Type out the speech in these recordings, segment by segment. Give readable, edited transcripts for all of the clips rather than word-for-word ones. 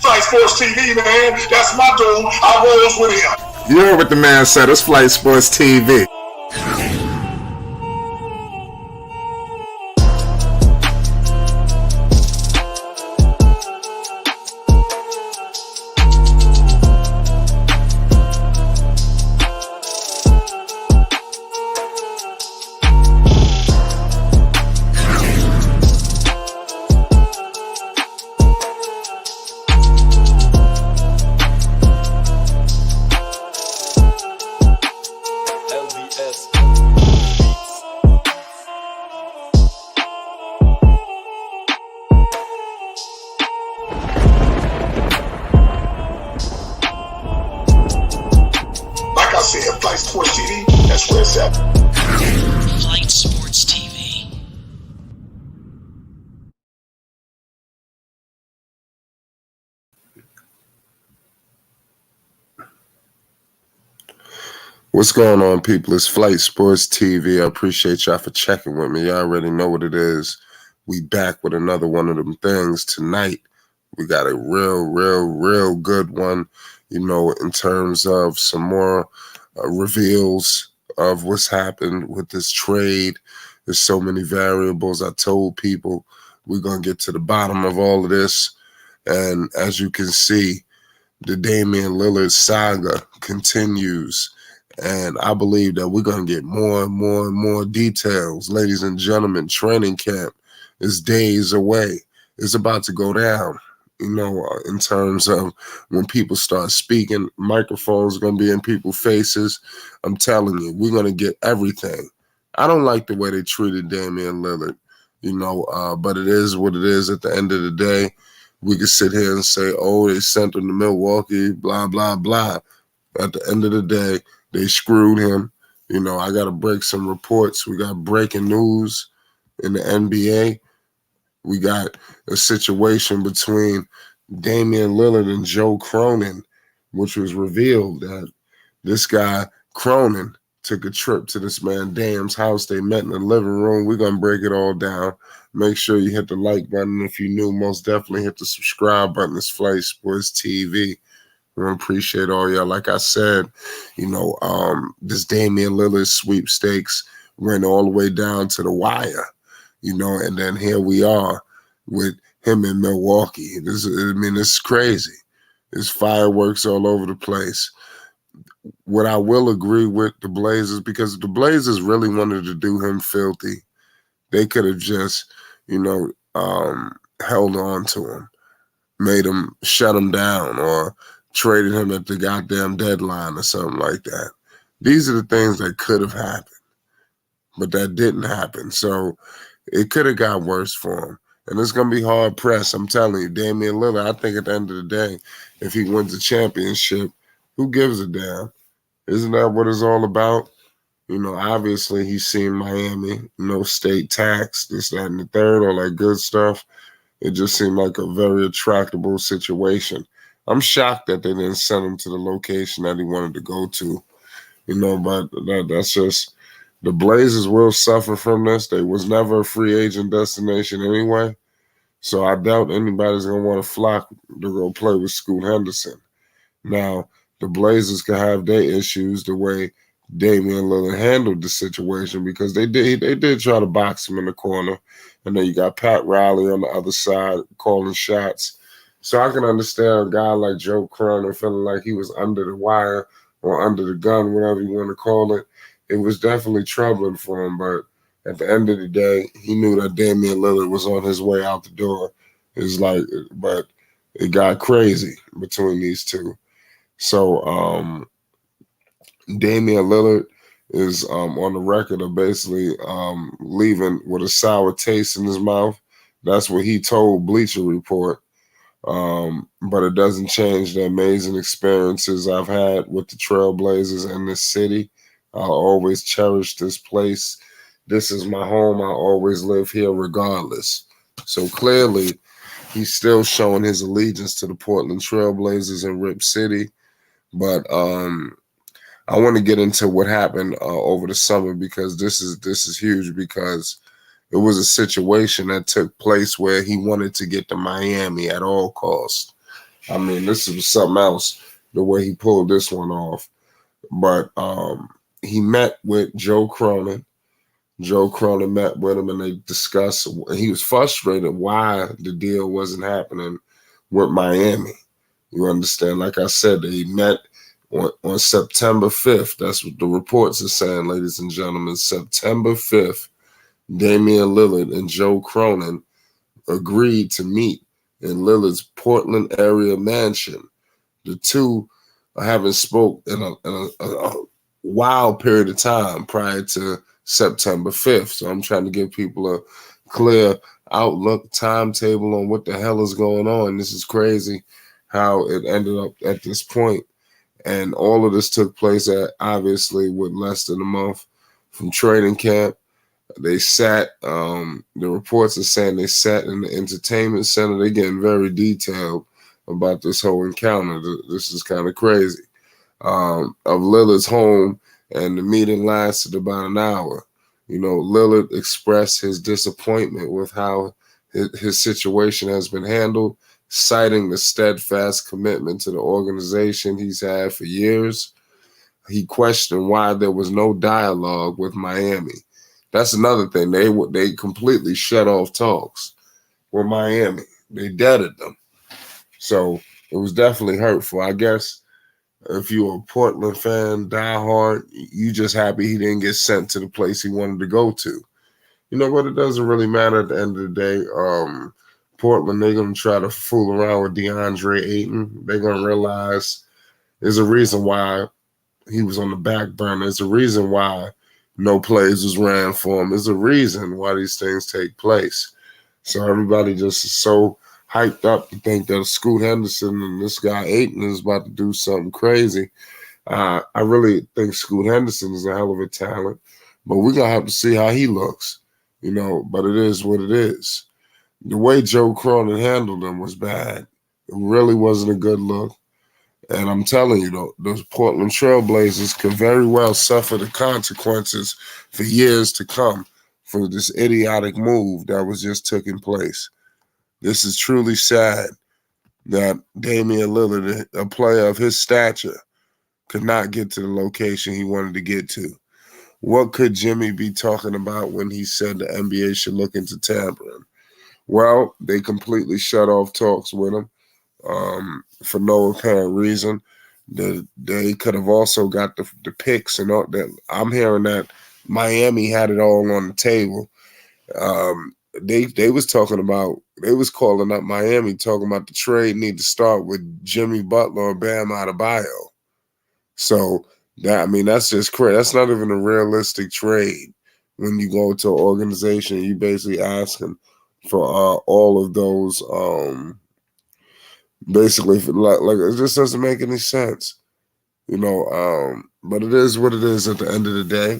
Flight Sports TV, man. That's my dude. I rolls with him. You heard what the man said. It's Flight Sports TV. Flight Sports TV, that's where it's at. Flight Sports TV. What's going on, people? It's Flight Sports TV. I appreciate y'all for checking with me. Y'all already know what it is. We back with another one of them things tonight. We got a real good one, you know, in terms of some more reveals of what's happened with this trade. There's so many variables. I told people we're going to get to the bottom of all of this. And as you can see, the Damian Lillard saga continues. And I believe that we're going to get more and more details. Ladies and gentlemen, training camp is days away. It's about to go down. You know, in terms of when people start speaking, microphones are going to be in people's faces. I'm telling you, we're going to get everything. I don't like the way they treated Damian Lillard, you know, but it is what it is at the end of the day. We can sit here and say, oh, they sent him to Milwaukee, blah, blah, blah. At the end of the day, they screwed him. You know, I got to break some reports. We got breaking news in the NBA. We got a situation between Damian Lillard and Joe Cronin, which was revealed that this guy, Cronin, took a trip to this man Dame's house. They met in the living room. We're going to break it all down. Make sure you hit the like button. If you're new, most definitely hit the subscribe button. It's Flight Sports TV. I appreciate all y'all. Like I said, you know, this Damian Lillard sweepstakes went all the way down to the wire. You know, and then here we are with him in Milwaukee. This is crazy. There's fireworks all over the place. What I will agree with the Blazers, because if the Blazers really wanted to do him filthy, they could have just, you know, held on to him, made him shut him down, or traded him at the goddamn deadline or something like that. These are the things that could have happened, but that didn't happen. So it could have got worse for him. And it's going to be hard pressed. I'm telling you, Damian Lillard, I think at the end of the day, if he wins the championship, who gives a damn? Isn't that what it's all about? You know, obviously he's seen Miami, no state tax, this, that, and the third, all that good stuff. It just seemed like a very attractable situation. I'm shocked that they didn't send him to the location that he wanted to go to. You know, but that's just... The Blazers will suffer from this. They was never a free agent destination anyway. So I doubt anybody's going to want to flock to go play with Scoot Henderson. Now, the Blazers can have their issues the way Damian Lillard handled the situation, because they did try to box him in the corner. And then you got Pat Riley on the other side calling shots. So I can understand a guy like Joe Cronin feeling like he was under the wire or under the gun, whatever you want to call it. It was definitely troubling for him, but at the end of the day, he knew that Damian Lillard was on his way out the door. It's like, but it got crazy between these two. So Damian Lillard is on the record of basically leaving with a sour taste in his mouth. That's what he told Bleacher Report. But it doesn't change the amazing experiences I've had with the Trailblazers in this city. I'll always cherish this place. This is my home. I'll always live here regardless. So clearly, he's still showing his allegiance to the Portland Trailblazers in Rip City. But I want to get into what happened over the summer, because this is huge, because it was a situation that took place where he wanted to get to Miami at all costs. I mean, this was something else, the way he pulled this one off. But he met with Joe Cronin. Joe Cronin met with him, and they discussed. He was frustrated why the deal wasn't happening with Miami. You understand? Like I said, they met on September 5th. That's what the reports are saying, ladies and gentlemen. September 5th, Damian Lillard and Joe Cronin agreed to meet in Lillard's Portland area mansion. The two haven't spoke in a wild period of time prior to September 5th. So I'm trying to give people a clear outlook, timetable on what the hell is going on. This is crazy how it ended up at this point. And all of this took place at, obviously, with less than a month from training camp. They sat, the reports are saying they sat in the entertainment center. They're getting very detailed about this whole encounter. This is kind of crazy. Of Lillard's home, and the meeting lasted about an hour. You know, Lillard expressed his disappointment with how his situation has been handled, citing the steadfast commitment to the organization he's had for years. He questioned why there was no dialogue with Miami. That's another thing. They completely shut off talks with Miami. They deaded them. So it was definitely hurtful. I guess if you're a Portland fan, diehard, you just happy he didn't get sent to the place he wanted to go to. You know what? It doesn't really matter at the end of the day. Portland, they're going to try to fool around with DeAndre Ayton. They're going to realize there's a reason why he was on the back burner. There's a reason why no plays was ran for him. There's a reason why these things take place. So everybody just is so hyped up to think that Scoot Henderson and this guy Ayton is about to do something crazy. I really think Scoot Henderson is a hell of a talent, but we're going to have to see how he looks, you know, but it is what it is. The way Joe Cronin handled him was bad. It really wasn't a good look. And I'm telling you, though, those Portland Trailblazers could very well suffer the consequences for years to come for this idiotic move that was just taking place. This is truly sad that Damian Lillard, a player of his stature, could not get to the location he wanted to get to. What could Jimmy be talking about when he said the NBA should look into tampering? Well, they completely shut off talks with him for no apparent reason. They could have also got the picks and all that. I'm hearing that Miami had it all on the table. They was talking about, they was calling up Miami, talking about the trade need to start with Jimmy Butler or Bam Adebayo. So that's just crazy. That's not even a realistic trade. When you go to an organization, you basically asking for all of those. Basically, like it just doesn't make any sense, you know. But it is what it is. At the end of the day,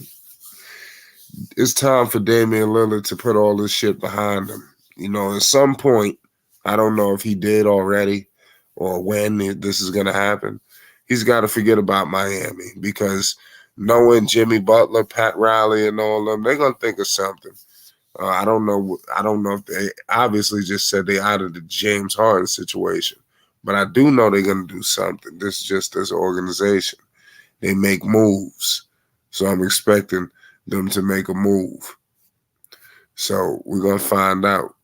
it's time for Damian Lillard to put all this shit behind him. You know, at some point, I don't know if he did already or when this is going to happen. He's got to forget about Miami, because knowing Jimmy Butler, Pat Riley, and all of them, they're going to think of something. I don't know if they obviously just said they out of the James Harden situation, but I do know they're going to do something. This is just this organization. They make moves. So I'm expecting them to make a move. So we're going to find out.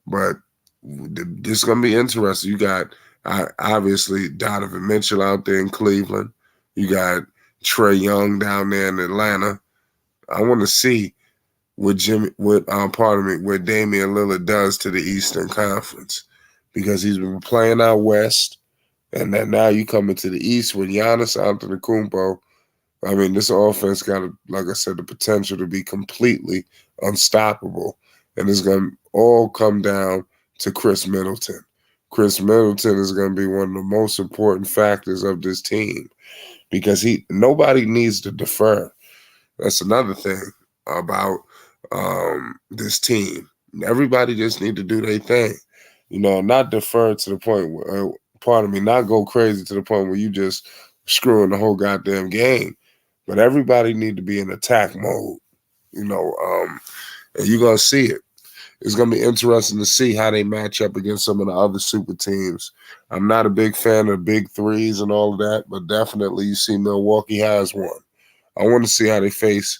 But this is going to be interesting. You got obviously Donovan Mitchell out there in Cleveland. You got Trae Young down there in Atlanta. I want to see what Damian Lillard does to the Eastern Conference, because he's been playing out West, and then now you come into the East with Giannis Antetokounmpo. I mean, this offense got, like I said, the potential to be completely unstoppable, and it's going to all come down to Chris Middleton. Chris Middleton is going to be one of the most important factors of this team, because nobody needs to defer. That's another thing about this team. Everybody just need to do their thing, you know, not defer to the point where, not go crazy to the point where you just screwing the whole goddamn game. But everybody need to be in attack mode, you know, and you're gonna see it. it's going to be interesting to see how they match up against some of the other super teams. I'm not a big fan of big threes and all of that, but definitely you see Milwaukee has one. I want to see how they face,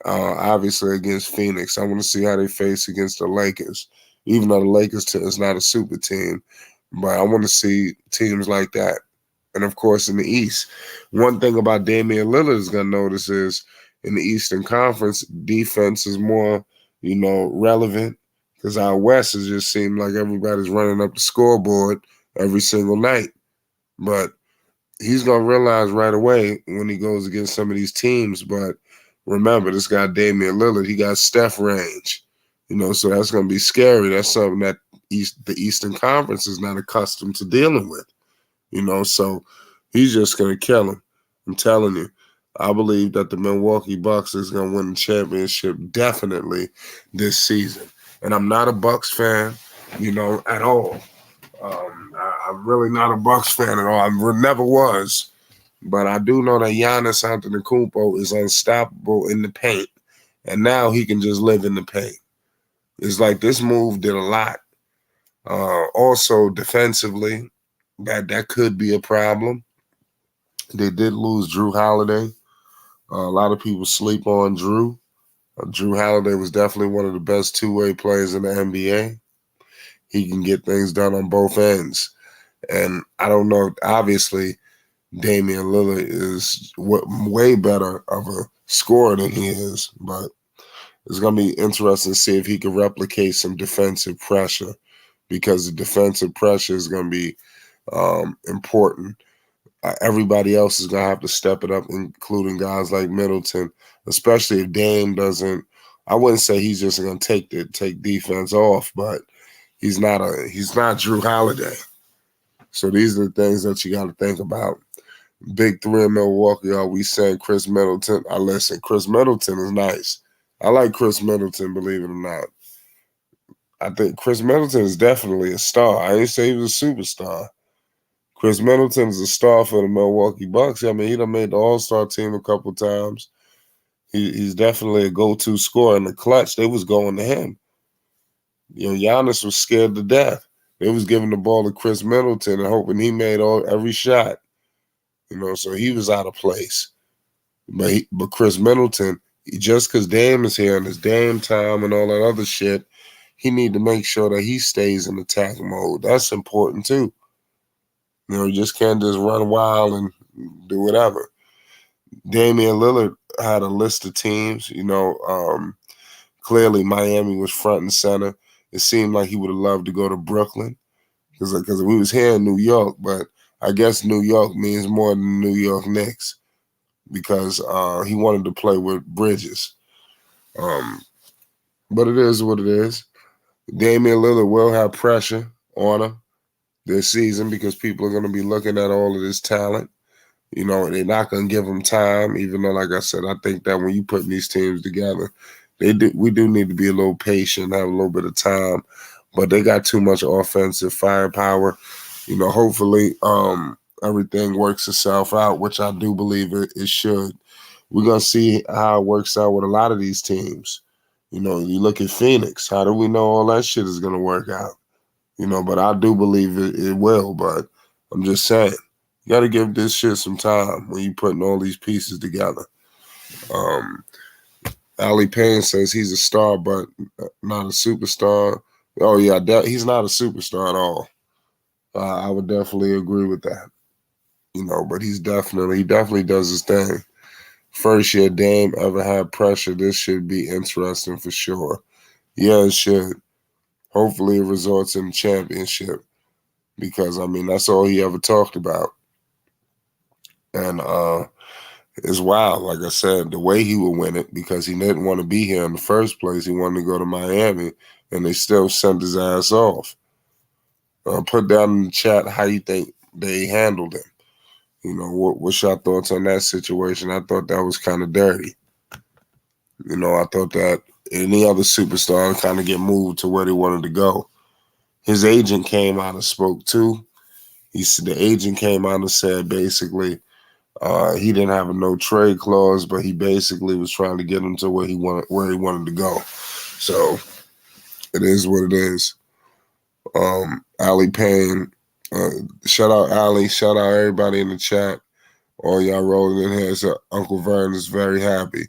obviously, against Phoenix. I want to see how they face against the Lakers, even though the Lakers is not a super team. But I want to see teams like that. And, of course, in the East, one thing about Damian Lillard is going to notice is in the Eastern Conference, defense is more, relevant because our West has just seemed like everybody's running up the scoreboard every single night. But he's going to realize right away when he goes against some of these teams. But remember, this guy Damian Lillard, he got Steph range, so that's going to be scary. That's something that the Eastern Conference is not accustomed to dealing with. So he's just going to kill him. I'm telling you. I believe that the Milwaukee Bucks is going to win the championship definitely this season. And I'm not a Bucks fan, at all. I'm really not a Bucks fan at all. I never was. But I do know that Giannis Antetokounmpo is unstoppable in the paint. And now he can just live in the paint. It's like this move did a lot. Also, defensively, that could be a problem. They did lose Drew Holiday. A lot of people sleep on Drew. Drew Holiday was definitely one of the best two-way players in the NBA. He can get things done on both ends. And I don't know, obviously, Damian Lillard is way better of a scorer than he is, but it's going to be interesting to see if he can replicate some defensive pressure, because the defensive pressure is going to be important. Everybody else is going to have to step it up, including guys like Middleton, especially if Dame doesn't. I wouldn't say he's just going to take defense off, but he's not Drew Holiday. So these are the things that you got to think about. Big three in Milwaukee, are we saying Chris Middleton? Listen, Chris Middleton is nice. I like Chris Middleton, believe it or not. I think Chris Middleton is definitely a star. I didn't say he was a superstar. Chris Middleton is a star for the Milwaukee Bucks. I mean, he done made the All-Star team a couple times. He's definitely a go-to scorer. In the clutch, they was going to him. Giannis was scared to death. They was giving the ball to Chris Middleton and hoping he made every shot. So he was out of place. But Chris Middleton, just because Dame is here and it's Dame time and all that other shit, he need to make sure that he stays in attack mode. That's important too. You just can't just run wild and do whatever. Damian Lillard had a list of teams. Clearly Miami was front and center. It seemed like he would have loved to go to Brooklyn because we was here in New York, but I guess New York means more than New York Knicks because he wanted to play with Bridges. But it is what it is. Damian Lillard will have pressure on him this season because people are going to be looking at all of this talent. They're not going to give him time, even though, like I said, I think that when you put these teams together, we do need to be a little patient, have a little bit of time. But they got too much offensive firepower. Hopefully everything works itself out, which I do believe it should. We're going to see how it works out with a lot of these teams. You look at Phoenix. How do we know all that shit is going to work out? But I do believe it will. But I'm just saying, you got to give this shit some time when you're putting all these pieces together. Ali Payne says he's a star, but not a superstar. Oh, yeah, he's not a superstar at all. I would definitely agree with that. But he definitely does his thing. First year Dame ever had pressure. This should be interesting for sure. Yeah, it should. Hopefully it results in a championship because, that's all he ever talked about. And it's wild, like I said, the way he would win it because he didn't want to be here in the first place. He wanted to go to Miami, and they still sent his ass off. Put down in the chat how you think they handled him. What's your thoughts on that situation? I thought that was kind of dirty. I thought that any other superstar would kind of get moved to where they wanted to go. His agent came out and spoke too. He said the agent came out and said basically he didn't have a no trade clause, but he basically was trying to get him to where he wanted to go. So It is what it is. Allie Payne, shout out Allie, shout out everybody in the chat. All y'all rolling in here. So Uncle Vern is very happy.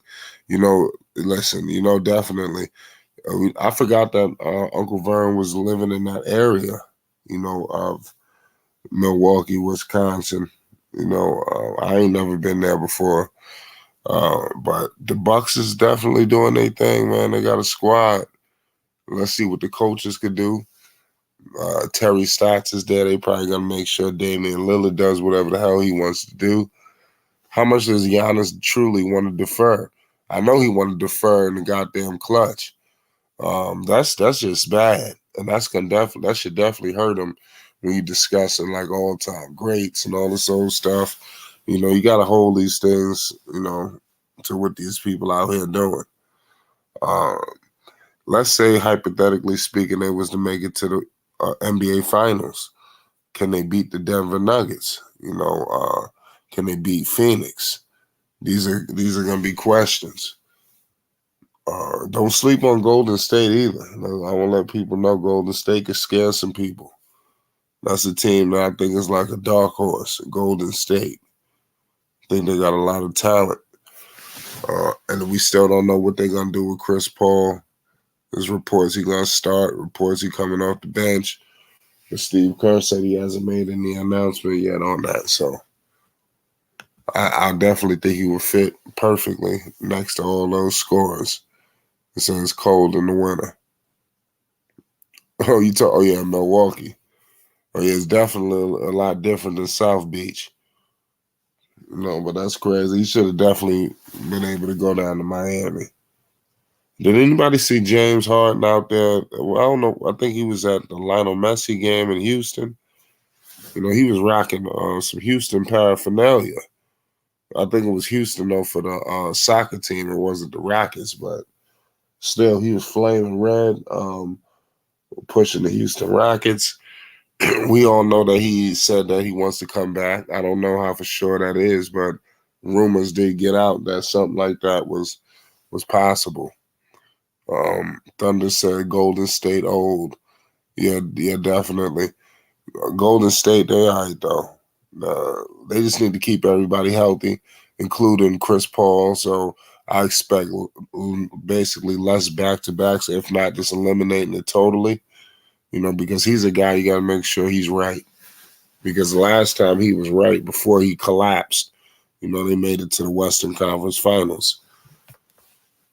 Listen, definitely. I forgot that Uncle Vern was living in that area, of Milwaukee, Wisconsin. I ain't never been there before. But the Bucks is definitely doing their thing, man. They got a squad. Let's see what the coaches could do. Terry Stotts is there. They probably gonna make sure Damian Lillard does whatever the hell he wants to do. How much does Giannis truly want to defer? I know he want to defer in the goddamn clutch. That's just bad, and that should definitely hurt him when you discussing like all time greats and all this old stuff. You got to hold these things, to what these people out here doing. Let's say hypothetically speaking, they was to make it to the NBA Finals. Can they beat the Denver Nuggets? Can they beat Phoenix? These are going to be questions. Don't sleep on Golden State either. I want to let people know Golden State can scare some people. That's a team that I think is like a dark horse, Golden State. I think they got a lot of talent. And we still don't know what they're going to do with Chris Paul. There's reports he's going to start, reports he's coming off the bench. But Steve Kerr said he hasn't made any announcement yet on that. So I definitely think he will fit perfectly next to all those scorers. It says cold in the winter. Oh yeah, Milwaukee. Oh yeah, it's definitely a lot different than South Beach. But that's crazy. He should have definitely been able to go down to Miami. Did anybody see James Harden out there? Well, I don't know. I think he was at the Lionel Messi game in Houston. He was rocking some Houston paraphernalia. I think it was Houston, though, for the soccer team. It wasn't the Rockets, but still, he was flaming red, pushing the Houston Rockets. We all know that he said that he wants to come back. I don't know how for sure that is, but rumors did get out that something like that was possible. Thunder said Golden State old. Yeah, definitely. Golden State, they're all right, though. They just need to keep everybody healthy, including Chris Paul. So I expect basically less back-to-backs, if not just eliminating it totally. Because he's a guy you got to make sure he's right. Because the last time he was right before he collapsed, they made it to the Western Conference Finals.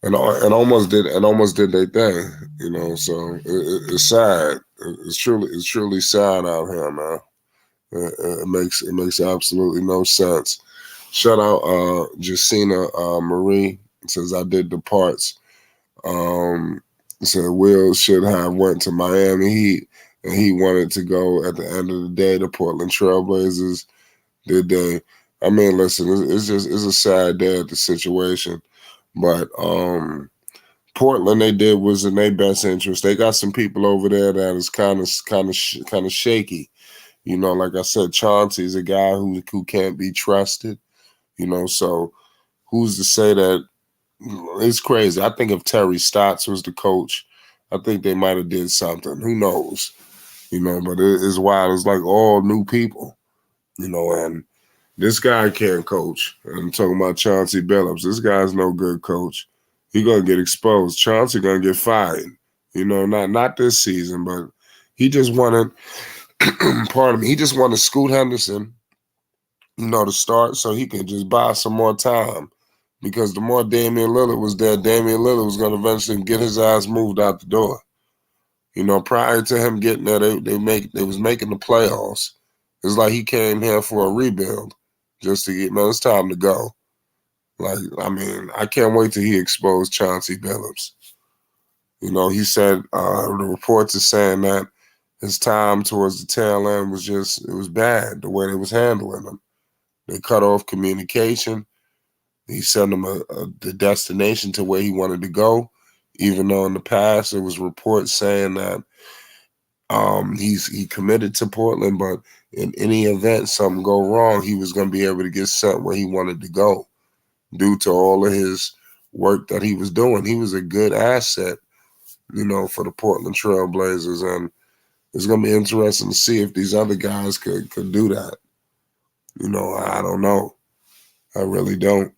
And almost did their thing, so it's sad. It's truly sad out here, man. It makes absolutely no sense. Shout out Jacina Marie. It says I did the parts. Said Will should have went to Miami Heat, and he wanted to go at the end of the day. The Portland Trailblazers did they? I mean, listen, it's a sad day at the situation. But Portland, they did was in their best interest. They got some people over there that is kind of shaky. Like I said, Chauncey's a guy who can't be trusted. So who's to say that? It's crazy. I think if Terry Stotts was the coach, I think they might have did something. Who knows? But it's wild. It's like all new people. And this guy can't coach. I'm talking about Chauncey Billups. This guy's no good coach. He gonna get exposed. Chauncey gonna get fired. Not this season, but he just wanted. Pardon me. He just wanted Scoot Henderson, to start so he could just buy some more time. Because the more Damian Lillard was there, Damian Lillard was gonna eventually get his ass moved out the door. Prior to him getting there, they was making the playoffs. It's like he came here for a rebuild. Just to get, man, it's time to go. I can't wait till he exposed Chauncey Billups. He said the reports are saying that his time towards the tail end it was bad, the way they was handling him. They cut off communication. He sent him the destination to where he wanted to go, even though in the past there was reports saying that he committed to Portland, but in any event something go wrong, he was going to be able to get sent where he wanted to go due to all of his work that he was doing. He was a good asset for the Portland Trail Blazers. And it's going to be interesting to see if these other guys could do that. I don't know. I really don't.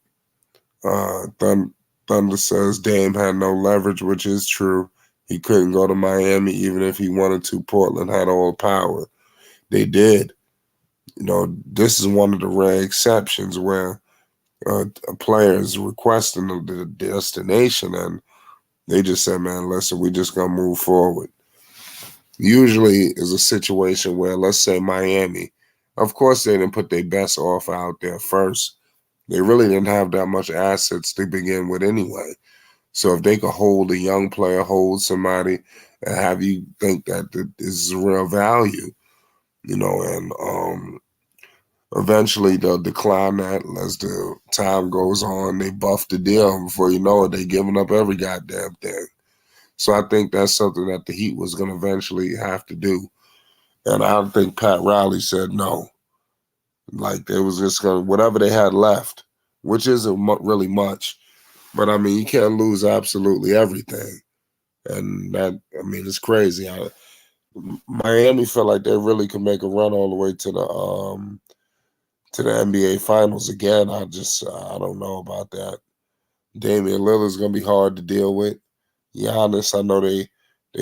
Thunder says Dame had no leverage, which is true. He couldn't go to Miami even if he wanted to. Portland had all the power. They did. This is one of the rare exceptions where a player is requesting the destination and they just said, man, listen, we just going to move forward. Usually is a situation where, let's say Miami, of course they didn't put their best offer out there first. They really didn't have that much assets to begin with anyway. So if they could hold a young player, hold somebody, and have you think that this is real value, and eventually they'll decline that as the time goes on. They buff the deal. Before you know it, they're giving up every goddamn thing. So I think that's something that the Heat was going to eventually have to do. And I don't think Pat Riley said no. Like they was just going to, whatever they had left, which isn't really much. But, I mean, you can't lose absolutely everything. And that, I mean, it's crazy. Miami felt like they really could make a run all the way to the NBA Finals again. I don't know about that. Damian Lillard's going to be hard to deal with. Giannis, I know they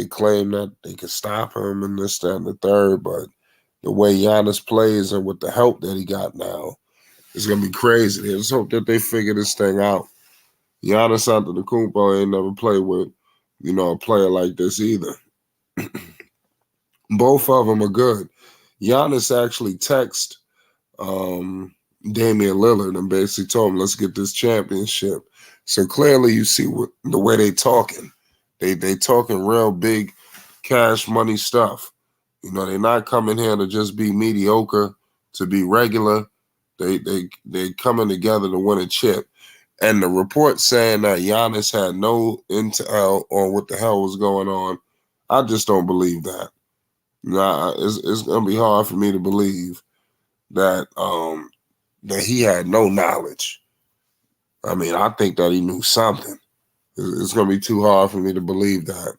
claim that they could stop him and this, that, and the third, but the way Giannis plays and with the help that he got now, it's going to be crazy. Let's hope that they figure this thing out. Giannis Antetokounmpo ain't never played with, a player like this either. Both of them are good. Giannis actually texted Damian Lillard and basically told him, let's get this championship. So clearly you see the way they talking. They talking real big cash money stuff. They're not coming here to just be mediocre, to be regular. They coming together to win a chip. And the report saying that Giannis had no intel on what the hell was going on, I just don't believe that. It's gonna be hard for me to believe that that he had no knowledge. I mean, I think that he knew something. It's gonna be too hard for me to believe that.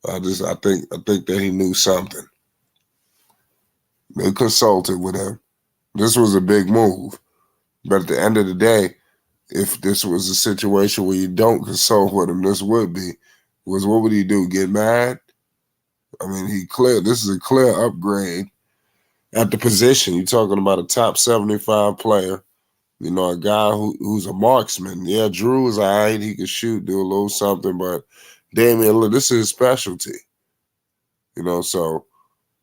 I think that he knew something. They consulted with him. This was a big move. But at the end of the day, if this was a situation where you don't consult with him, this would be. What would he do? Get mad? I mean, this is a clear upgrade at the position. You're talking about a top 75 player, a guy who's a marksman. Yeah, Drew is all right. He could shoot, do a little something, but Damian Lillard, this is his specialty. So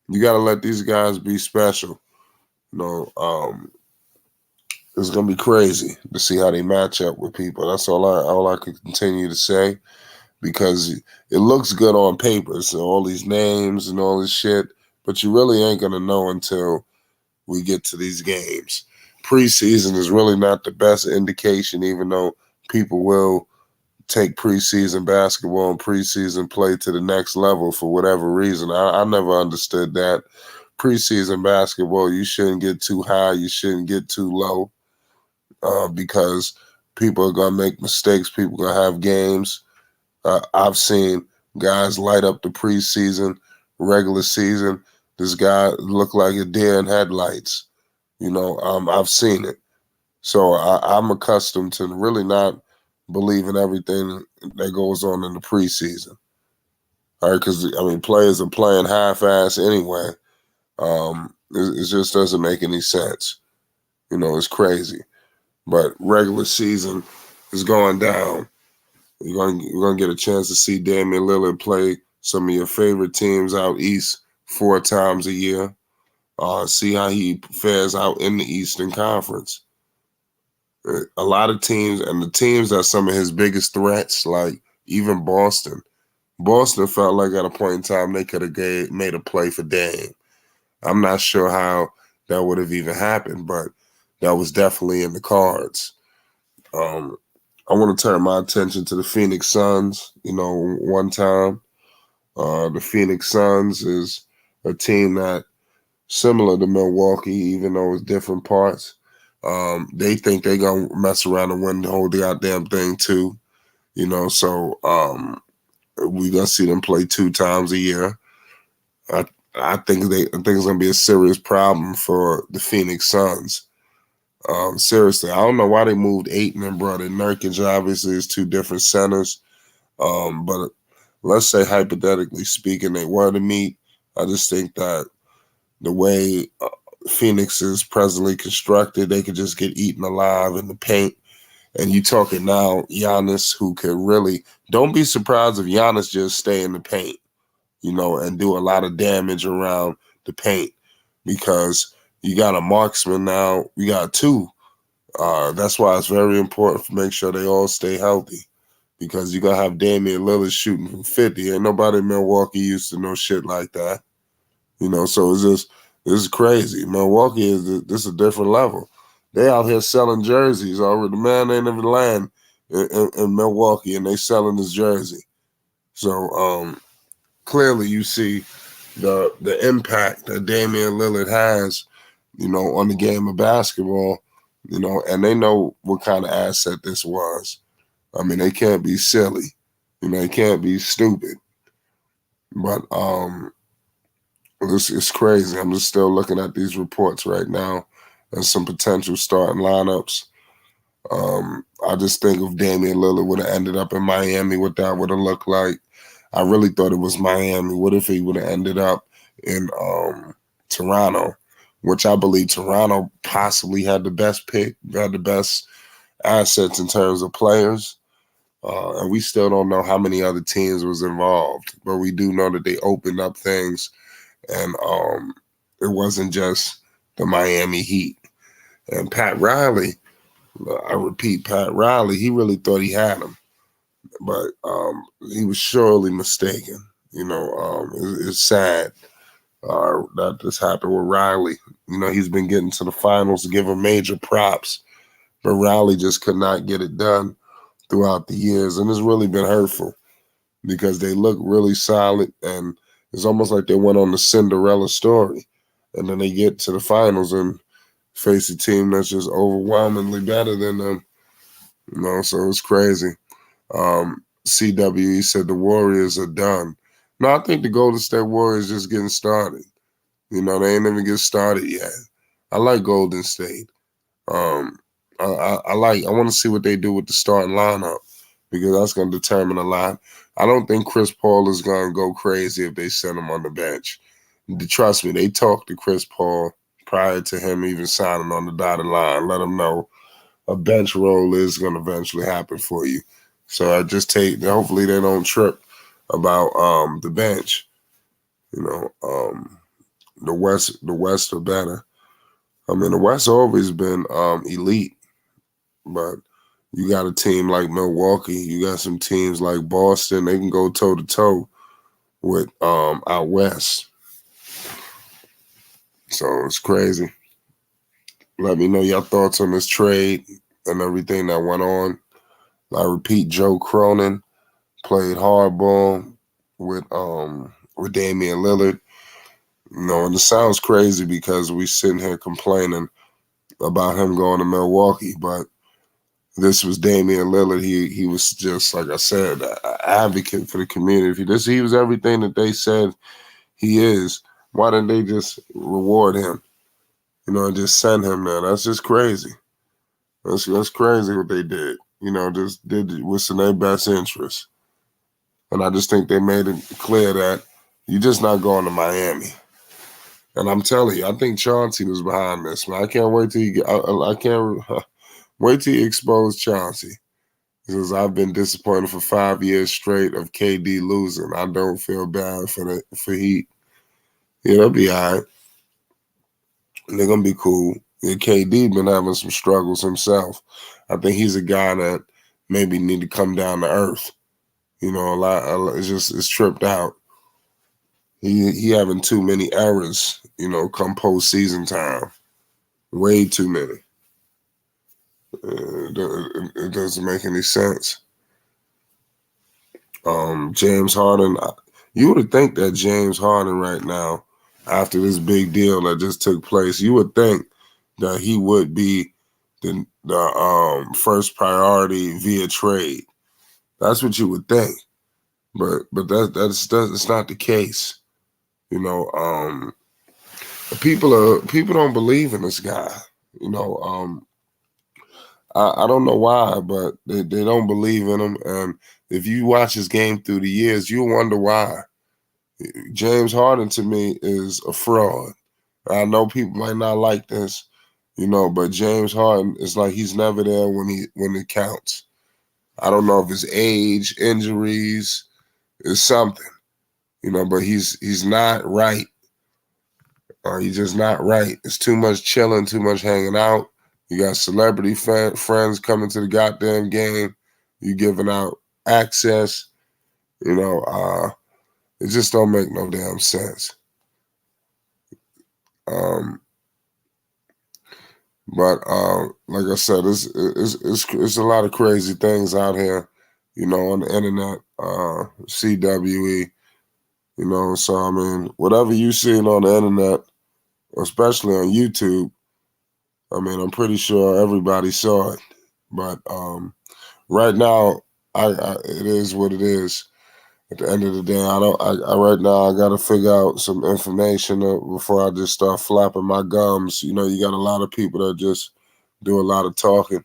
you got to let these guys be special. It's gonna be crazy to see how they match up with people. That's all I could continue to say, because it looks good on paper. So all these names and all this shit, but you really ain't gonna know until we get to these games. Preseason is really not the best indication, even though people will take preseason basketball and preseason play to the next level for whatever reason. I never understood that. Preseason basketball, you shouldn't get too high, you shouldn't get too low. Because people are going to make mistakes. People are going to have games. I've seen guys light up the preseason, regular season. This guy looked like a deer in headlights. I've seen it. So I'm accustomed to really not believing everything that goes on in the preseason. All right, because, players are playing half-ass anyway. It just doesn't make any sense. It's crazy. But regular season is going down. You're going to get a chance to see Damian Lillard play some of your favorite teams out east 4 times a year. See how he fares out in the Eastern Conference. A lot of teams, and the teams that are some of his biggest threats, like even Boston. Boston felt like at a point in time they could have made a play for Dame. I'm not sure how that would have even happened, but that was definitely in the cards. I want to turn my attention to the Phoenix Suns. One time, the Phoenix Suns is a team that similar to Milwaukee, even though it's different parts. They think they're going to mess around and win the whole goddamn thing too. So We're gonna see them play 2 times a year. I think it's gonna be a serious problem for the Phoenix Suns. Seriously, I don't know why they moved Ayton and brought in Nurkic. Obviously, it's 2 different centers. But let's say hypothetically speaking, they were to meet. I just think that the way Phoenix is presently constructed, they could just get eaten alive in the paint. And you talking now Giannis, who could really, don't be surprised if Giannis just stay in the paint, and do a lot of damage around the paint, because you got a marksman now. You got 2. That's why it's very important to make sure they all stay healthy, because you're going to have Damian Lillard shooting from 50. Ain't nobody in Milwaukee used to know shit like that. So it's crazy. Milwaukee this is a different level. They out here selling jerseys already. The man ain't in the land in Milwaukee, and they selling his jersey. So clearly you see the impact that Damian Lillard has, on the game of basketball, and they know what kind of asset this was. I mean, they can't be silly. They can't be stupid. But it's crazy. I'm just still looking at these reports right now and some potential starting lineups. I just think if Damian Lillard would have ended up in Miami, what that would have looked like. I really thought it was Miami. What if he would have ended up in Toronto, which I believe Toronto possibly had the best pick, had the best assets in terms of players. And we still don't know how many other teams was involved, but we do know that they opened up things, and it wasn't just the Miami Heat. And Pat Riley, I repeat, Pat Riley, he really thought he had him, but he was surely mistaken. It's sad that this happened with Riley. He's been getting to the finals, give him major props, but Riley just could not get it done throughout the years, and it's really been hurtful because they look really solid, and it's almost like they went on the Cinderella story, and then they get to the finals and face a team that's just overwhelmingly better than them. So it's crazy. CWE said the Warriors are done. No, I think the Golden State Warriors just getting started. They ain't even get started yet. I like Golden State. I want to see what they do with the starting lineup, because that's going to determine a lot. I don't think Chris Paul is going to go crazy if they send him on the bench. Trust me, they talked to Chris Paul prior to him even signing on the dotted line. Let him know a bench role is going to eventually happen for you. So I just hopefully they don't trip about the bench. The West are better. I mean, the West always been elite. But you got a team like Milwaukee, you got some teams like Boston, they can go toe-to-toe with out West. So it's crazy. Let me know your thoughts on this trade and everything that went on. I repeat, Joe Cronin played hardball with Damian Lillard. And it sounds crazy because we sitting here complaining about him going to Milwaukee, but this was Damian Lillard. He was just, like I said, an advocate for the community. He was everything that they said he is. Why didn't they just reward him? And just send him there? That's just crazy. That's crazy what they did. Just did what's in their best interest. And I just think they made it clear that you're just not going to Miami. And I'm telling you, I think Chauncey was behind this, man. I can't wait till I can't wait till you expose Chauncey. Because I've been disappointed for 5 years straight of KD losing. I don't feel bad for Heat. Yeah, they'll be all right. They're going to be cool. Yeah, KD been having some struggles himself. I think he's a guy that maybe need to come down to earth. A lot. It's tripped out. He having too many errors, come postseason time. Way too many. It doesn't make any sense. James Harden, you would think that James Harden right now, after this big deal that just took place, you would think that he would be the first priority via trade. That's what you would think. But that's not the case. You know, people don't believe in this guy. You know, I don't know why, but they don't believe in him. And if you watch his game through the years, you'll wonder why. James Harden to me is a fraud. I know people might not like this, you know, but James Harden is like he's never there when it counts. I don't know if it's age, injuries, it's something, you know, but he's not right. He's just not right. It's too much chilling, too much hanging out. You got celebrity friends coming to the goddamn game. You giving out access. You know, it just don't make no damn sense. But like I said, it's a lot of crazy things out here, you know, on the internet, CWE, you know. So I mean, whatever you seen on the internet, especially on YouTube, I mean, I'm pretty sure everybody saw it. But right now, it is what it is. At the end of the day, right now I got to figure out some information before I just start flapping my gums. You know, you got a lot of people that just do a lot of talking.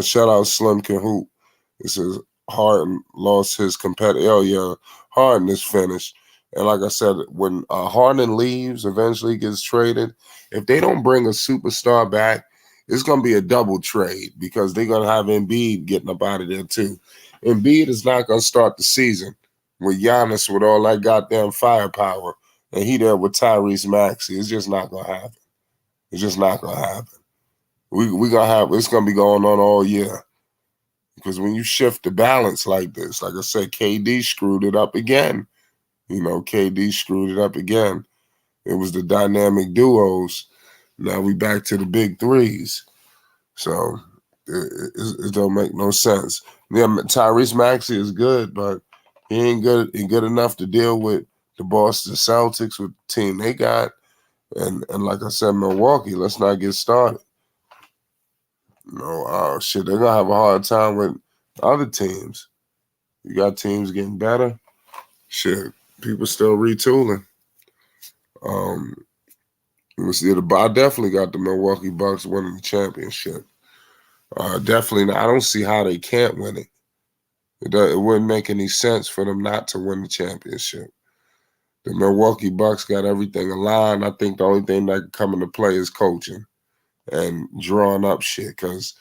Shout out Slim Can Hoop. It says Harden lost his competitor. Oh yeah, Harden is finished. And like I said, when Harden leaves, eventually gets traded, if they don't bring a superstar back, it's going to be a double trade because they're going to have Embiid getting up out of there too. Embiid is not going to start the season with Giannis with all that goddamn firepower, and he there with Tyrese Maxey. It's just not gonna happen. It's just not gonna happen. We gonna have it's gonna be going on all year. Because when you shift the balance like this, like I said, KD screwed it up again. You know, KD screwed it up again. It was the dynamic duos. Now we back to the big threes. So it don't make no sense. Yeah, Tyrese Maxey is good, but he ain't good enough to deal with the Boston Celtics with the team they got. And like I said, Milwaukee, let's not get started. You know, shit, they're gonna have a hard time with other teams. You got teams getting better. Shit, people still retooling. I definitely got the Milwaukee Bucks winning the championship. Definitely, I don't see how they can't win it. It wouldn't make any sense for them not to win the championship. The Milwaukee Bucks got everything aligned. I think the only thing that can come into play is coaching and drawing up shit. Because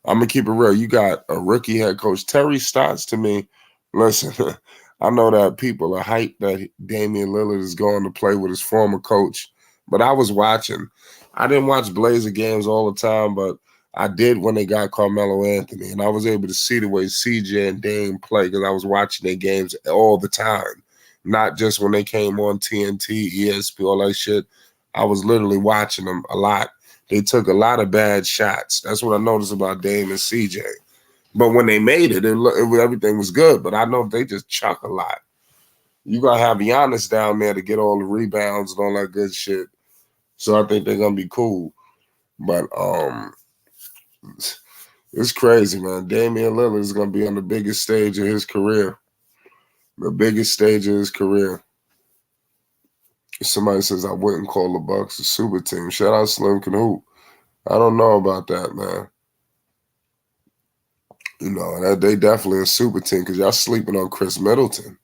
I'm going to keep it real. You got a rookie head coach. Terry Stotts, to me, listen, I know that people are hyped that Damian Lillard is going to play with his former coach. But I was watching. I didn't watch Blazer games all the time, but I did when they got Carmelo Anthony, and I was able to see the way CJ and Dame play because I was watching their games all the time, not just when they came on TNT, ESPN, all that shit. I was literally watching them a lot. They took a lot of bad shots. That's what I noticed about Dame and CJ. But when they made it, everything was good. But I know they just chuck a lot. You got to have Giannis down there to get all the rebounds and all that good shit. So I think they're going to be cool. But it's crazy, man. Damian Lillard is going to be on the biggest stage of his career. The biggest stage of his career. Somebody says I wouldn't call the Bucks a super team. Shout out Slim Can Hoop. I don't know about that, man. You know, they definitely a super team because y'all sleeping on Chris Middleton.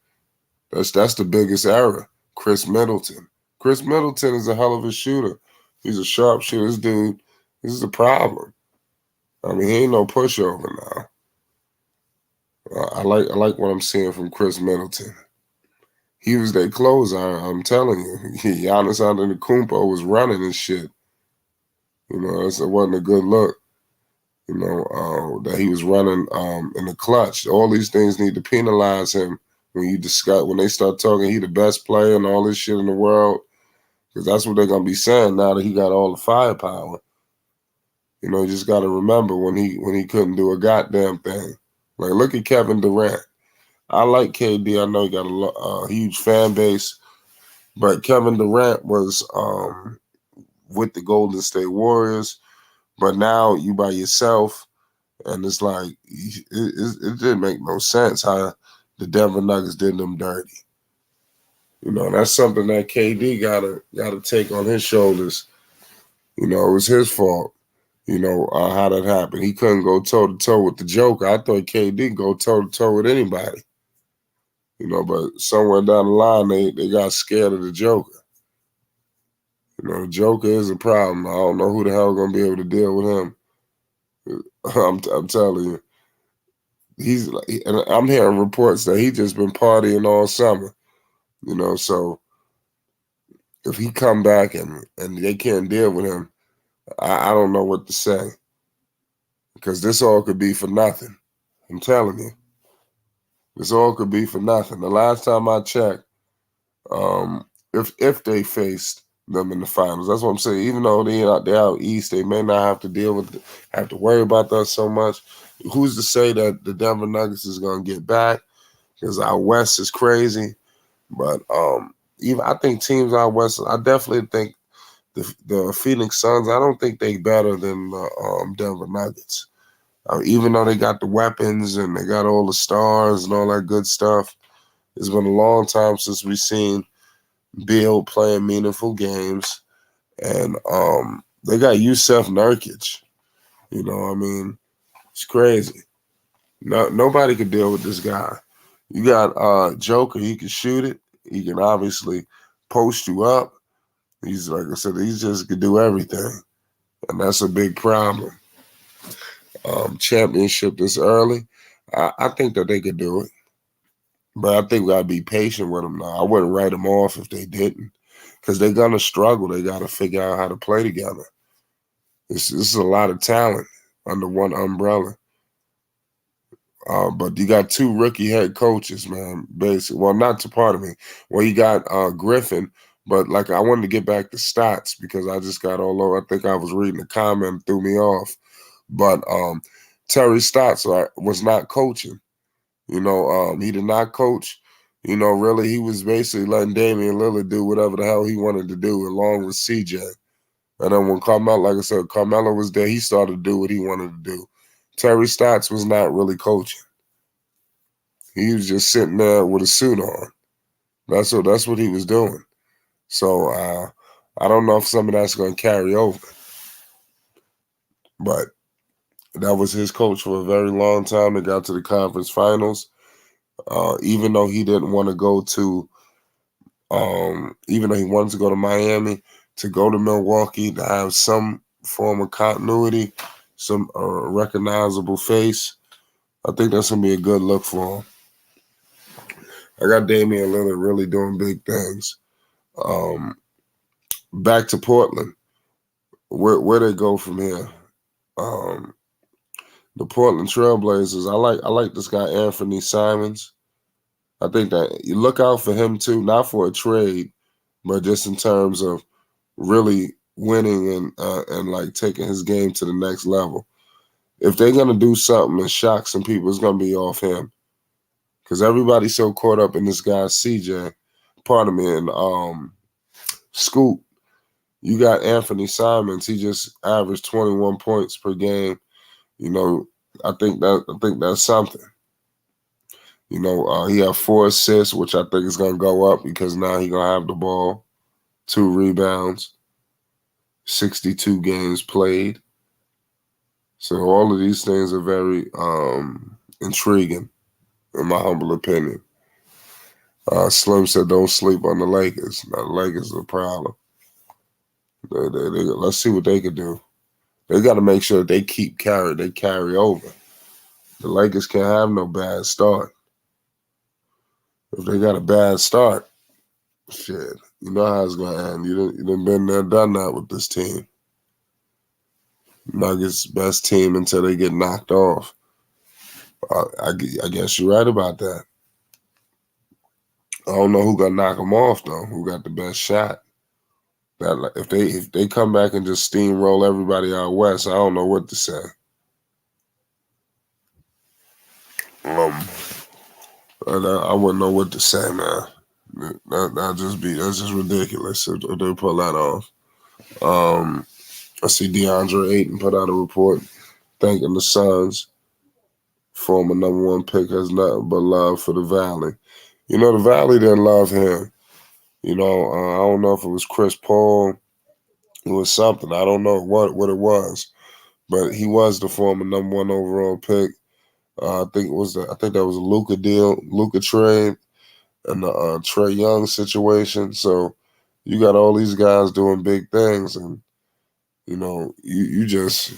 That's the biggest error. Chris Middleton. Chris Middleton is a hell of a shooter. He's a sharpshooter. This dude, this is a problem. I mean, he ain't no pushover now. I like what I'm seeing from Chris Middleton. He was their closer, I'm telling you. Giannis Antetokounmpo was running and shit. You know, it wasn't a good look. You know, that he was running in the clutch. All these things need to penalize him when they start talking he the best player and all this shit in the world. Because that's what they're gonna be saying now that he got all the firepower. You know, you just gotta remember when he couldn't do a goddamn thing. Like, look at Kevin Durant. I like KD. I know he got a huge fan base, but Kevin Durant was with the Golden State Warriors. But now you by yourself, and it's like it didn't make no sense how the Denver Nuggets did them dirty. You know, that's something that KD gotta take on his shoulders. You know, it was his fault. You know, how that happened. He couldn't go toe-to-toe with the Joker. I thought KD could go toe-to-toe with anybody. You know, but somewhere down the line, they got scared of the Joker. You know, the Joker is a problem. I don't know who the hell going to be able to deal with him. I'm telling you. And I'm hearing reports that he just been partying all summer. You know, so if he come back and they can't deal with him, I don't know what to say. Because this all could be for nothing. I'm telling you. This all could be for nothing. The last time I checked, if they faced them in the finals, that's what I'm saying. Even though they're out east, they may not have to worry about that so much. Who's to say that the Denver Nuggets is going to get back? Because our West is crazy. But even I think teams out West, I definitely think the Phoenix Suns, I don't think they better than the Denver Nuggets. Even though they got the weapons and they got all the stars and all that good stuff, it's been a long time since we've seen Beal playing meaningful games. And they got Yusuf Nurkic. You know what I mean? It's crazy. Nobody could deal with this guy. You got Joker. He can shoot it. He can obviously post you up. He's, like I said, he just could do everything. And that's a big problem. Championship this early, I think that they could do it. But I think we got to be patient with them now. I wouldn't write them off if they didn't. Because they're going to struggle. They got to figure out how to play together. This is a lot of talent under one umbrella. But you got two rookie head coaches, man, basically. Well, not to part of me. Well, you got Griffin, but like I wanted to get back to stats because I just got all over. I think I was reading a comment and threw me off. But Terry Stotts was not coaching. You know, he did not coach. You know, really, he was basically letting Damian Lillard do whatever the hell he wanted to do along with CJ. And then when Carmelo, like I said, Carmelo was there, he started to do what he wanted to do. Terry Stotts was not really coaching. He was just sitting there with a suit on. That's what he was doing. So I don't know if some of that's going to carry over. But that was his coach for a very long time. They got to the conference finals. Even though he didn't want to go to, even though he wanted to go to Miami, to go to Milwaukee, to have some form of continuity, some recognizable face, I think that's going to be a good look for him. I got Damian Lillard really doing big things. Back to Portland. Where they go from here? The Portland Trailblazers. I like this guy Anthony Simons. I think that you look out for him too, not for a trade, but just in terms of really winning and like taking his game to the next level. If they're gonna do something and shock some people, it's gonna be off him, because everybody's so caught up in this guy CJ. Pardon me, and Scoot. You got Anthony Simons. He just averaged 21 points per game. You know, I think that's something. You know, he had 4 assists, which I think is going to go up because now he's going to have the ball. 2 rebounds, 62 games played. So all of these things are very intriguing, in my humble opinion. Slim said, "Don't sleep on the Lakers." Now, the Lakers are a problem. Let's see what they can do. They got to make sure they carry over. The Lakers can't have no bad start. If they got a bad start, shit, you know how it's going to end. You done been there, done that with this team. Nuggets best team until they get knocked off. I guess you're right about that. I don't know who got to knock them off though. Who got the best shot? That if they come back and just steamroll everybody out west, I don't know what to say. I wouldn't know what to say, man. That's just ridiculous if they pull that off. I see DeAndre Ayton put out a report thanking the Suns former #1 pick, has nothing but love for the Valley. You know, the Valley didn't love him. You know, I don't know if it was Chris Paul. It was something. I don't know what it was, but he was the former #1 overall pick. I think that was a Luka deal, Luka trade, and the Trae Young situation. So you got all these guys doing big things, and you know, you just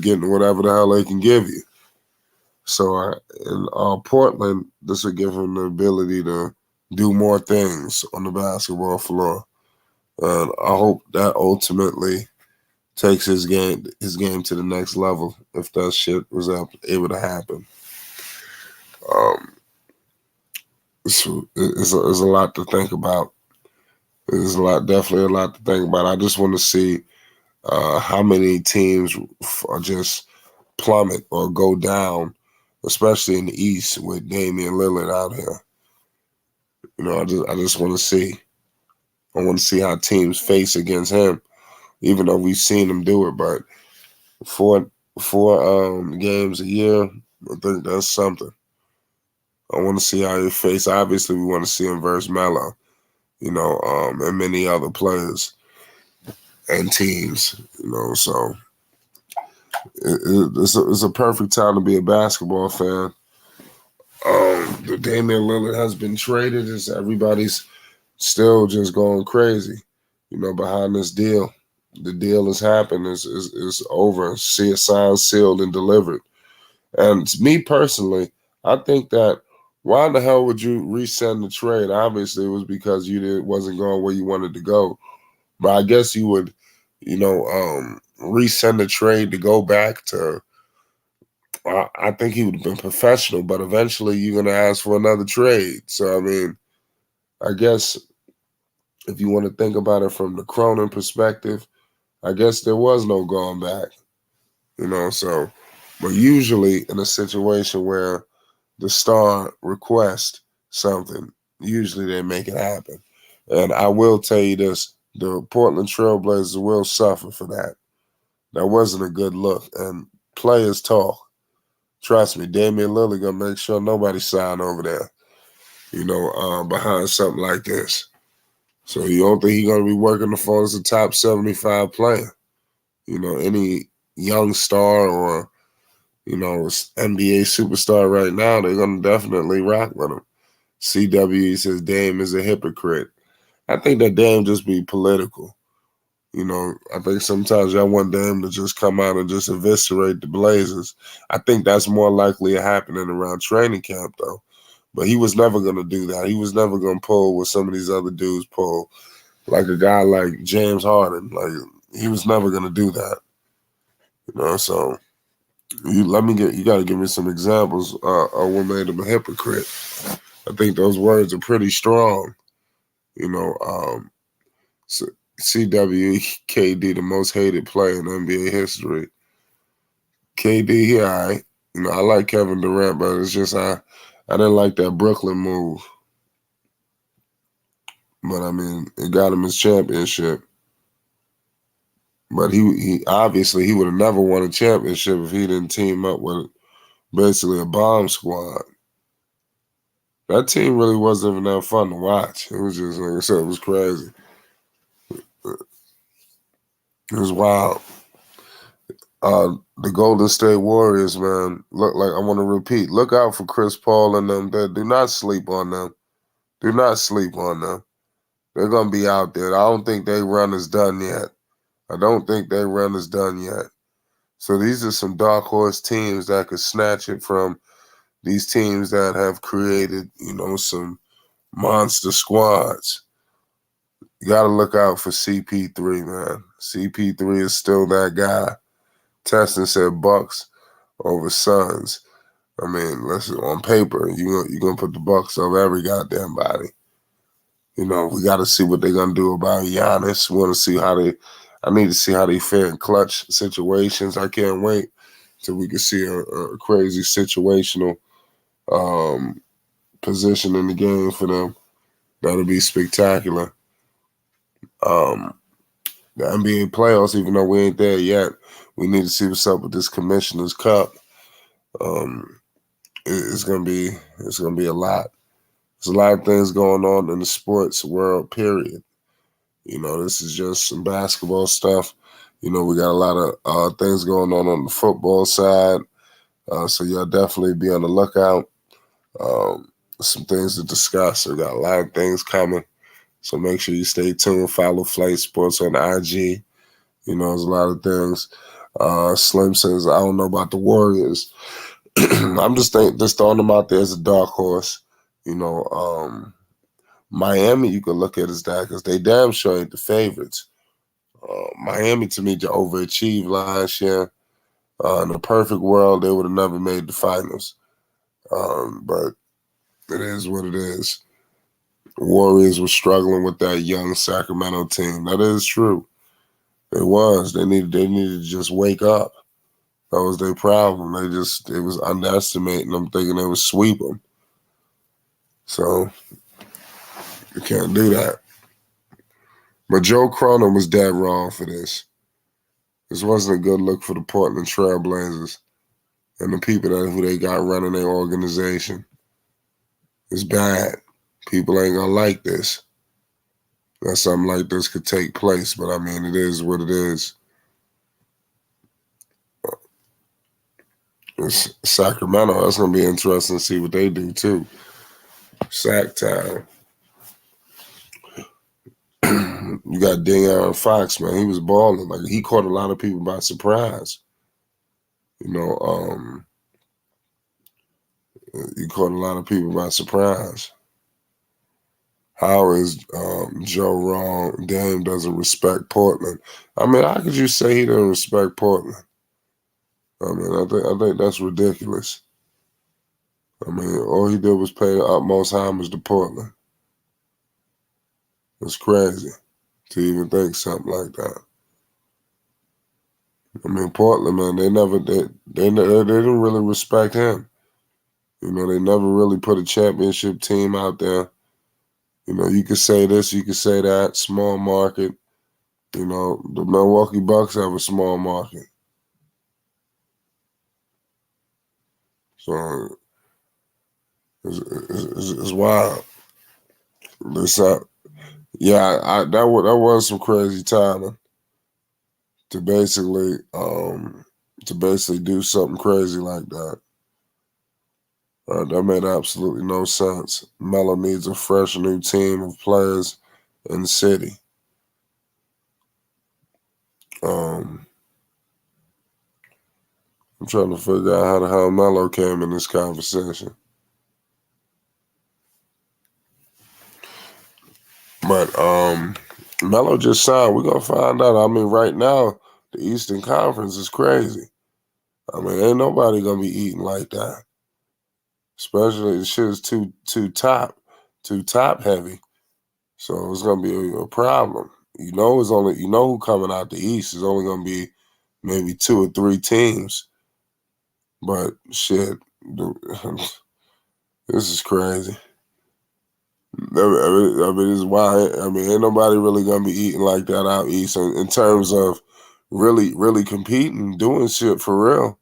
getting whatever the hell they can give you. So in Portland, this would give him the ability to do more things on the basketball floor, and I hope that ultimately takes his game to the next level if that shit was able to happen. It's a lot to think about. There's definitely a lot to think about. I just want to see how many teams are just plummet or go down, especially in the East with Damian Lillard out here. You know, I just want to see. I want to see how teams face against him, even though we've seen him do it. But four games a year, I think that's something. I want to see how he face. Obviously, we want to see him versus Melo, you know, and many other players and teams, you know. So it's a perfect time to be a basketball fan. The Damian Lillard has been traded. Everybody's still just going crazy, you know, behind this deal. The deal has happened. It's over. See it signed, sealed, and delivered. And me personally, I think that why in the hell would you resend the trade? Obviously, it was because wasn't going where you wanted to go. But I guess you would, you know, resend the trade to go back to. I think he would have been professional, but eventually you're going to ask for another trade. So, I mean, I guess if you want to think about it from the Cronin perspective, I guess there was no going back, you know. So, but usually in a situation where the star requests something, usually they make it happen. And I will tell you this, the Portland Trailblazers will suffer for that. That wasn't a good look. And players talk. Trust me, Damian Lillard gonna make sure nobody sign over there, you know, behind something like this. So you don't think he's gonna be working the phone as a top 75 player? You know, any young star or, you know, NBA superstar right now, they're gonna definitely rock with him. CW says Dame is a hypocrite. I think that Dame just be political. You know, I think sometimes y'all want Dame to just come out and just eviscerate the Blazers. I think that's more likely happening around training camp, though. But he was never going to do that. He was never going to pull what some of these other dudes pull. Like a guy like James Harden. Like, he was never going to do that. You know, so you got to give me some examples of what made him a hypocrite. I think those words are pretty strong. You know, so CW, KD, the most hated player in NBA history. KD, he all right. You know, I like Kevin Durant, but it's just I didn't like that Brooklyn move. But I mean, it got him his championship. But he obviously he would have never won a championship if he didn't team up with basically a bomb squad. That team really wasn't even that fun to watch. It was just, like I said, it was crazy. It was wild. The Golden State Warriors, man, look like I want to repeat. Look out for Chris Paul and them. Do not sleep on them. Do not sleep on them. They're gonna be out there. I don't think their run is done yet. So these are some dark horse teams that could snatch it from these teams that have created, you know, some monster squads. You got to look out for CP3, man. CP3 is still that guy. Testing said Bucks over Suns. I mean, listen, on paper, you're going to put the Bucks over every goddamn body. You know, we got to see what they're going to do about Giannis. We want to see I need to see how they fare in clutch situations. I can't wait till we can see a crazy situational position in the game for them. That'll be spectacular. The NBA playoffs, even though we ain't there yet, we need to see what's up with this Commissioner's Cup. It's gonna be a lot. There's a lot of things going on in the sports world. Period. This is just some basketball stuff. We got a lot of things going on the football side. So y'all definitely be on the lookout. Some things to discuss. We got a lot of things coming. So make sure you stay tuned. Follow Flight Sports on IG. There's a lot of things. Slim says, I don't know about the Warriors. I'm just throwing them out there as a dark horse. Miami, you can look at as that because they damn sure ain't the favorites. Miami, to me, to overachieve last year. In a perfect world, they would have never made the finals. But it is what it is. Warriors were struggling with that young Sacramento team. That is true. It was. They needed to just wake up. That was their problem. It was underestimating them, thinking they would sweep them. So you can't do that. But Joe Cronin was dead wrong for this. This wasn't a good look for the Portland Trail Blazers and the people who they got running their organization. It's bad. People ain't gonna like this. That something like this could take place, but I mean, it is what it is. It's Sacramento. That's gonna be interesting to see what they do too. Sack time. You got De'Aaron Fox, man. He was balling. Like, he caught a lot of people by surprise. He caught a lot of people by surprise. How is Joe wrong? Dame doesn't respect Portland. I mean, how could you say he doesn't respect Portland? I mean, I think that's ridiculous. I mean, all he did was pay the utmost homage to Portland. It's crazy to even think something like that. I mean, Portland, man, they didn't really respect him. They never really put a championship team out there. You could say this, you could say that, small market. The Milwaukee Bucks have a small market. So it's wild. That was some crazy timing to basically do something crazy like that. That made absolutely no sense. Melo needs a fresh new team of players in the city. I'm trying to figure out how the hell Melo came in this conversation. But Melo just signed. We're going to find out. I mean, right now, the Eastern Conference is crazy. I mean, ain't nobody going to be eating like that. Especially the shit is too top heavy. So it's going to be a problem. Who coming out the East is only going to be maybe 2 or 3 teams. But shit, this is crazy. I mean, this is why. I mean, ain't nobody really gonna be eating like that out east in terms of really competing, doing shit for real.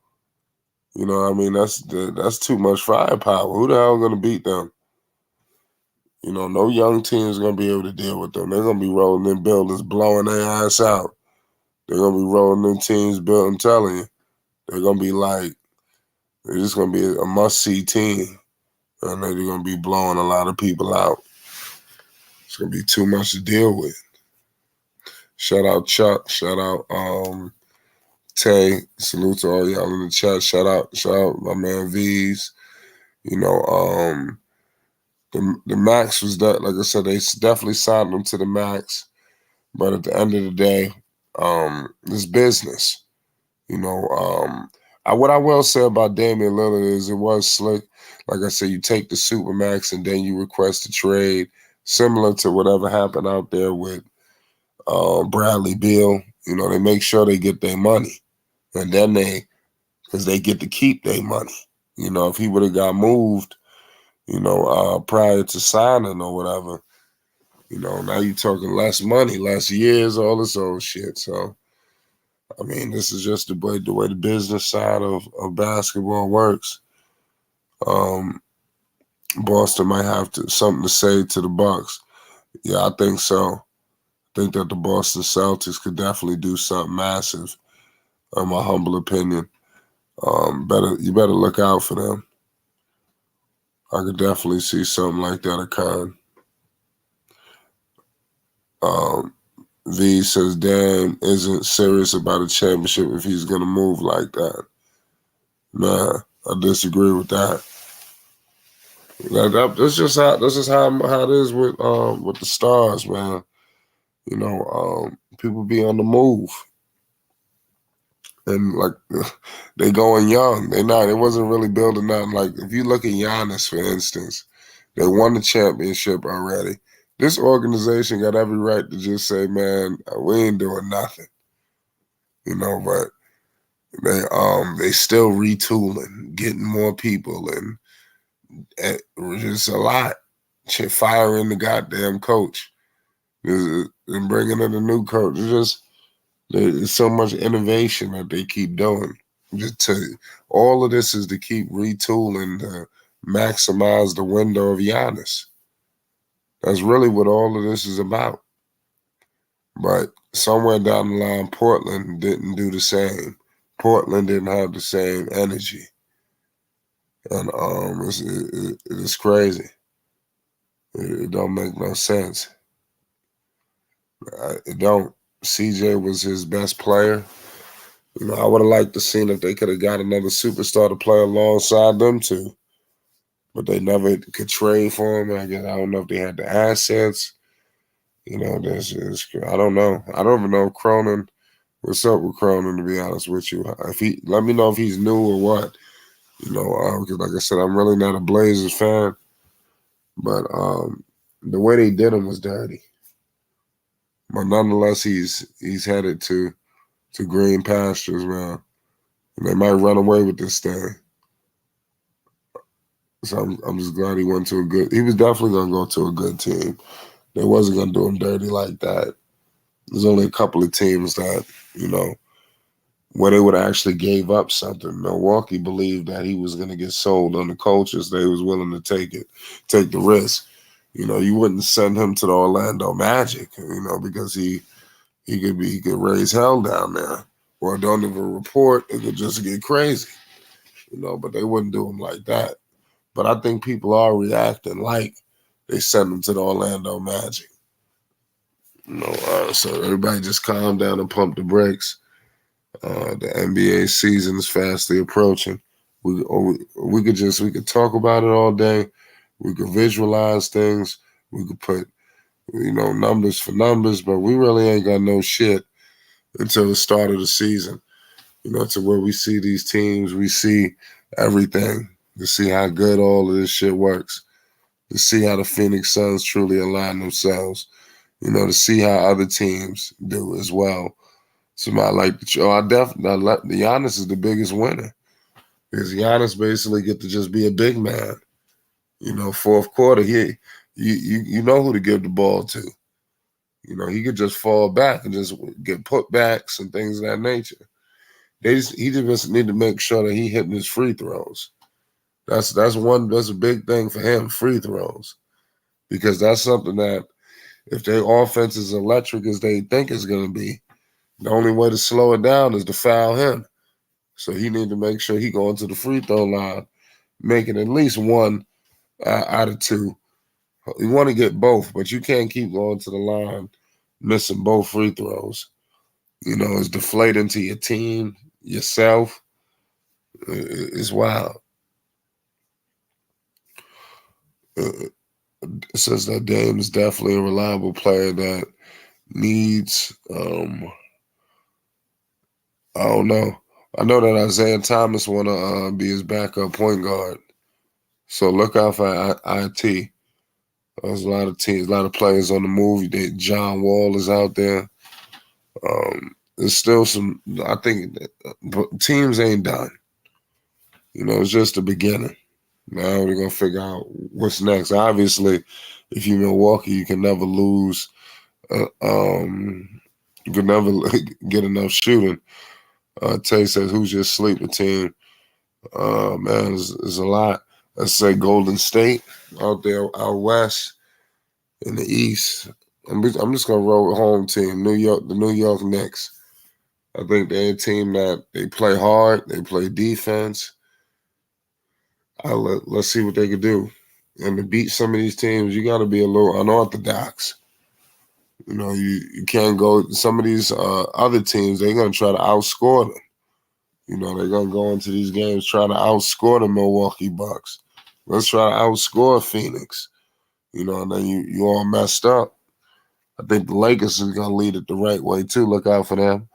I mean, that's too much firepower. Who the hell gonna beat them? No young team is gonna be able to deal with them. They're gonna be rolling in buildings, blowing their ass out. They're gonna be rolling in teams built. I'm telling you, they're gonna be like, they're just gonna be a must-see team, and they're gonna be blowing a lot of people out. It's gonna be too much to deal with. Shout out Chuck. Shout out Tay. Salute to all y'all in the chat. Shout out my man V's. The max was that. Like I said, they definitely signed them to the max. But at the end of the day, it's business. What I will say about Damian Lillard is it was slick. Like I said, you take the Supermax and then you request a trade, similar to whatever happened out there with Bradley Beal. They make sure they get their money, and then because they get to keep their money. If he would have got moved, prior to signing or whatever, now you're talking less money, less years, all this old shit. So I mean, this is just the way the business side of basketball works. Boston might have something to say to the Bucks. Yeah, I think so. I think that the Boston Celtics could definitely do something massive, in my humble opinion. You better look out for them. I could definitely see something like that occurring. V says Dan isn't serious about a championship if he's gonna move like that. Nah, I disagree with that. That's just how it is with the stars, man. You know, people be on the move, and like they going young. It wasn't really building nothing. Like if you look at Giannis, for instance, they won the championship already. This organization got every right to just say, man, we ain't doing nothing. You know, but they still retooling, getting more people, and just a lot. Firing the goddamn coach and bringing in a new coach. There's so much innovation that they keep doing. All of this is to keep retooling to maximize the window of Giannis. That's really what all of this is about. But somewhere down the line, Portland didn't do the same. Portland didn't have the same energy. And it's crazy. It don't make no sense. It don't. CJ was his best player. You know, I would have liked to seen if they could have got another superstar to play alongside them two. But they never could trade for him. I don't know if they had the assets. You know, I don't know. I don't even know if Cronin. What's up with Cronin? To be honest with you, let me know if he's new or what. You know, because like I said, I'm really not a Blazers fan. But the way they did him was dirty. But nonetheless, he's headed to green pastures, man. And they might run away with this thing. So I'm just glad he went to a good. He was definitely gonna go to a good team. They wasn't gonna do him dirty like that. There's only a couple of teams that, you know, where they would have actually gave up something. Milwaukee believed that he was gonna get sold on the coaches. They was willing to take the risk. You know, you wouldn't send him to the Orlando Magic, you know, because he could raise hell down there. Or don't even report, it could just get crazy. You know, but they wouldn't do him like that. But I think people are reacting like they sent him to the Orlando Magic. You know, so everybody just calm down and pump the brakes. The NBA season is fastly approaching. We could talk about it all day. We could visualize things. We could put, you know, numbers for numbers, but we really ain't got no shit until the start of the season. You know, to where we see these teams, we see everything, to see how good all of this shit works, to see how the Phoenix Suns truly align themselves, you know, to see how other teams do as well. Somebody like the Giannis is the biggest winner, because Giannis basically get to just be a big man. You know, fourth quarter, you know who to give the ball to. You know, he could just fall back and just get putbacks and things of that nature. He just need to make sure that he hitting his free throws. That's a big thing for him, free throws. Because that's something that if their offense is electric as they think it's gonna be, the only way to slow it down is to foul him. So he need to make sure he going to the free throw line, making at least one out of two. You want to get both, but you can't keep going to the line missing both free throws. You know, it's deflating to your team, yourself. It's wild. It says that Dame is definitely a reliable player that needs, I don't know. I know that Isaiah Thomas want to be his backup point guard. So look out for IT. There's a lot of teams, a lot of players on the move. John Wall is out there. There's still some, I think, teams ain't done. You know, it's just the beginning. Now we're going to figure out what's next. Obviously, if you're Milwaukee, you can never lose You could never get enough shooting. Tay says, who's your sleeper team? Man, there's a lot. Let's say Golden State out there out west in the east. I'm just gonna roll with home team, the New York Knicks. I think they're a team that they play hard, they play defense. Let's see what they can do. And to beat some of these teams, you got to be a little unorthodox. You know, you can't go. Some of these other teams, they're gonna try to outscore them. You know, they're gonna go into these games trying to outscore the Milwaukee Bucks. Let's try to outscore Phoenix. You know, and then you all messed up. I think the Lakers is gonna lead it the right way too. Look out for them.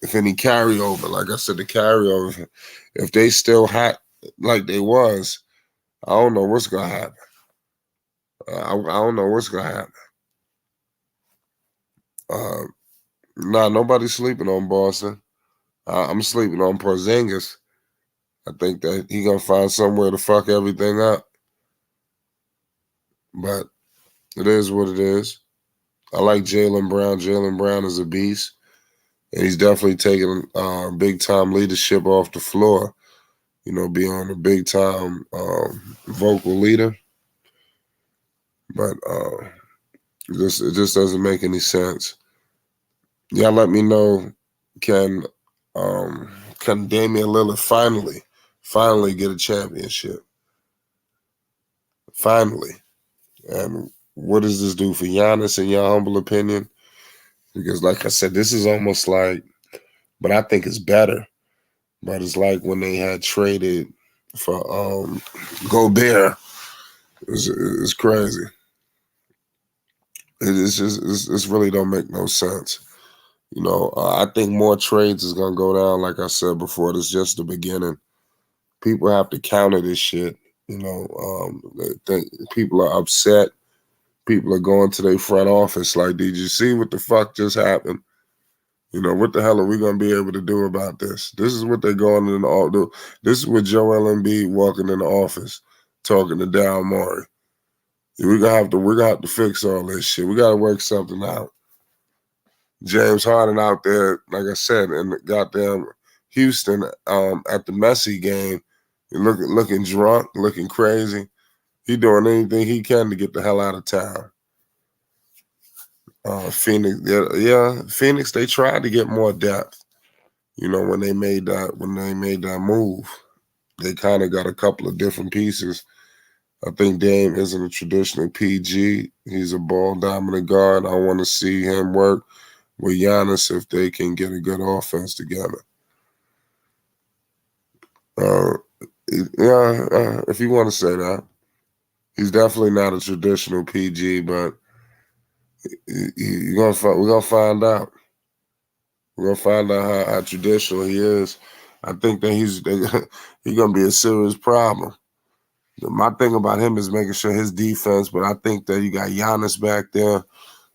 If any carryover, like I said, the carryover, if they still hot like they was, I don't know what's gonna happen. I don't know what's gonna happen. Nobody's sleeping on Boston. I'm sleeping on Porzingis. I think that he gonna find somewhere to fuck everything up. But it is what it is. I like Jaylen Brown. Jaylen Brown is a beast. And he's definitely taking big time leadership off the floor. You know, being a big time vocal leader. But it just doesn't make any sense. Y'all let me know, can Damian Lillard finally get a championship? Finally. And what does this do for Giannis, in your humble opinion? Because like I said, this is almost like, but I think it's better. But it's like when they had traded for Gobert. It's crazy. It's really don't make no sense. You know, I think more trades is gonna go down. Like I said before, this is just the beginning. People have to counter this shit. You know, they think people are upset. People are going to their front office like, did you see what the fuck just happened? You know, what the hell are we going to be able to do about this? This is what they're going in all do. This is what Joel Embiid walking in the office talking to Daryl Morey. We're gonna have to fix all this shit. We gotta work something out. James Harden out there, like I said, in the goddamn Houston at the Messi game, looking drunk, looking crazy. He doing anything he can to get the hell out of town. Phoenix, Phoenix. They tried to get more depth. You know, when they made that move, they kind of got a couple of different pieces. I think Dame isn't a traditional PG. He's a ball dominant guard. I want to see him work with Giannis if they can get a good offense together. If you want to say that. He's definitely not a traditional PG, but we're gonna find out. We're gonna find out how traditional he is. I think that he's gonna be a serious problem. My thing about him is making sure his defense, but I think that you got Giannis back there,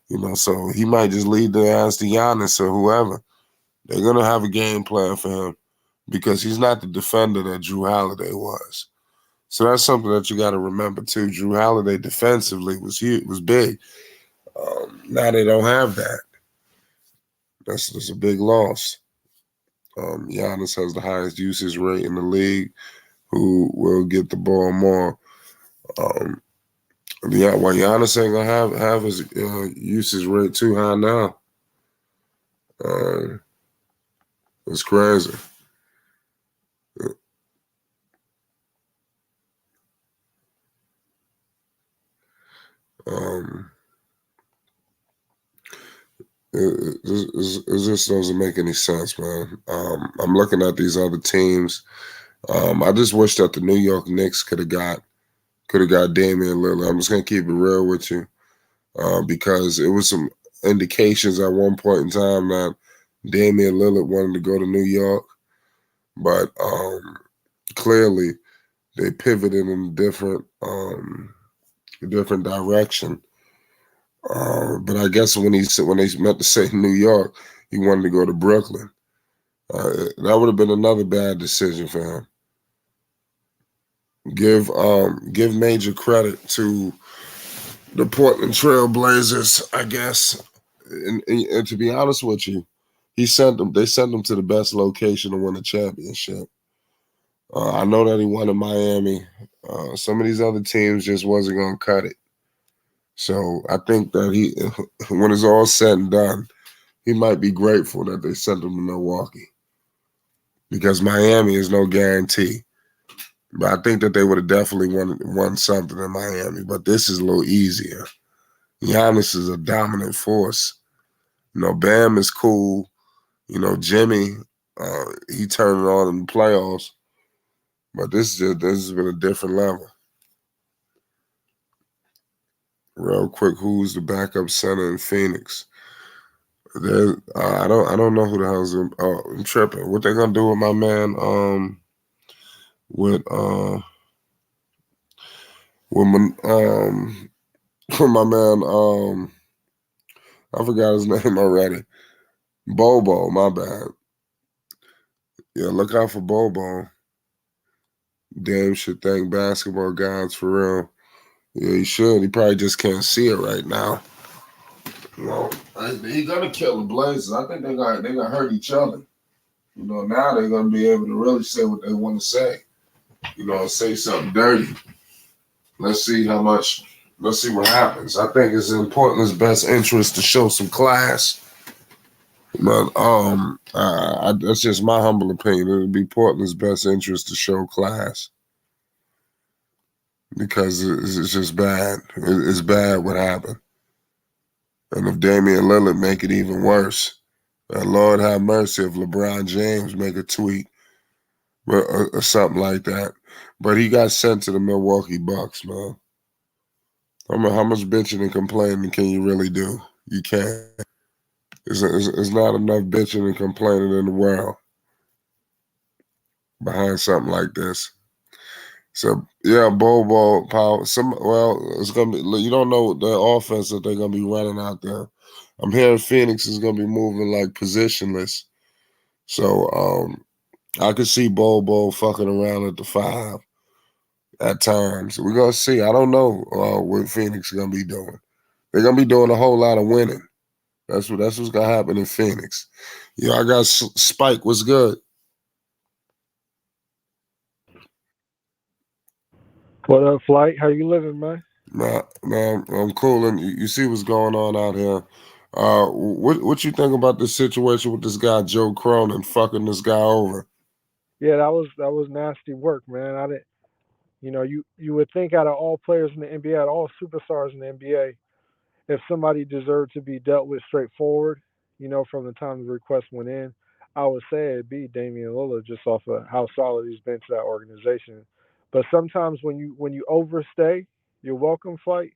you know, so he might just lead the ass to Giannis or whoever. They're gonna have a game plan for him because he's not the defender that Drew Holiday was. So that's something that you got to remember too. Drew Holiday defensively was huge, was big. Now they don't have that. That's a big loss. Giannis has the highest usage rate in the league. Who will get the ball more? Well, Giannis ain't gonna have his usage rate too high now. It's crazy. It just doesn't make any sense, man. I'm looking at these other teams. I just wish that the New York Knicks could have got Damian Lillard. I'm just gonna keep it real with you, because it was some indications at one point in time that Damian Lillard wanted to go to New York, but clearly they pivoted in a different direction. But I guess when they meant to say New York, he wanted to go to Brooklyn. That would have been another bad decision for him. Give major credit to the Portland Trail Blazers, I guess. and to be honest with you, they sent him to the best location to win a championship. I know that he won in Miami. Some of these other teams just wasn't going to cut it. So I think that when it's all said and done, he might be grateful that they sent him to Milwaukee because Miami is no guarantee. But I think that they would have definitely won something in Miami. But this is a little easier. Giannis is a dominant force. Bam is cool. Jimmy, he turned it on in the playoffs. But this has been a different level. Real quick, who's the backup center in Phoenix? I don't know who the hell's in. Oh, I'm tripping. What they gonna do with my man? With my man. I forgot his name already. Bobo, my bad. Yeah, look out for Bobo. Dame should thank basketball gods for real. Yeah, he should. He probably just can't see it right now. He gonna kill the Blazers. I think they gonna hurt each other. Now they're gonna be able to really say what they want to say. Say something dirty. Let's see what happens. I think it's in Portland's best interest to show some class. But that's just my humble opinion. It would be Portland's best interest to show class because it's just bad. It's bad what happened. And if Damian Lillard make it even worse, Lord have mercy if LeBron James make a tweet or something like that. But he got sent to the Milwaukee Bucks, man. How much bitching and complaining can you really do? You can't. It's not enough bitching and complaining in the world behind something like this. So yeah, Bobo, Powell. It's gonna be. You don't know the offense that they're gonna be running out there. I'm hearing Phoenix is gonna be moving like positionless. So I could see Bobo fucking around at the 5 at times. We're gonna see. I don't know what Phoenix is gonna be doing. They're gonna be doing a whole lot of winning. That's what's gonna happen in Phoenix. I got Spike. What's good? What up, Flight? How you living, man? Man, I'm cool, and you see what's going on out here. What you think about this situation with this guy Joe Cronin fucking this guy over? Yeah, that was nasty work, man. I didn't, you would think out of all players in the NBA, out of all superstars in the NBA, if somebody deserved to be dealt with straightforward, from the time the request went in, I would say it'd be Damian Lillard just off of how solid he's been to that organization. But sometimes when you overstay, you're welcome, Flight.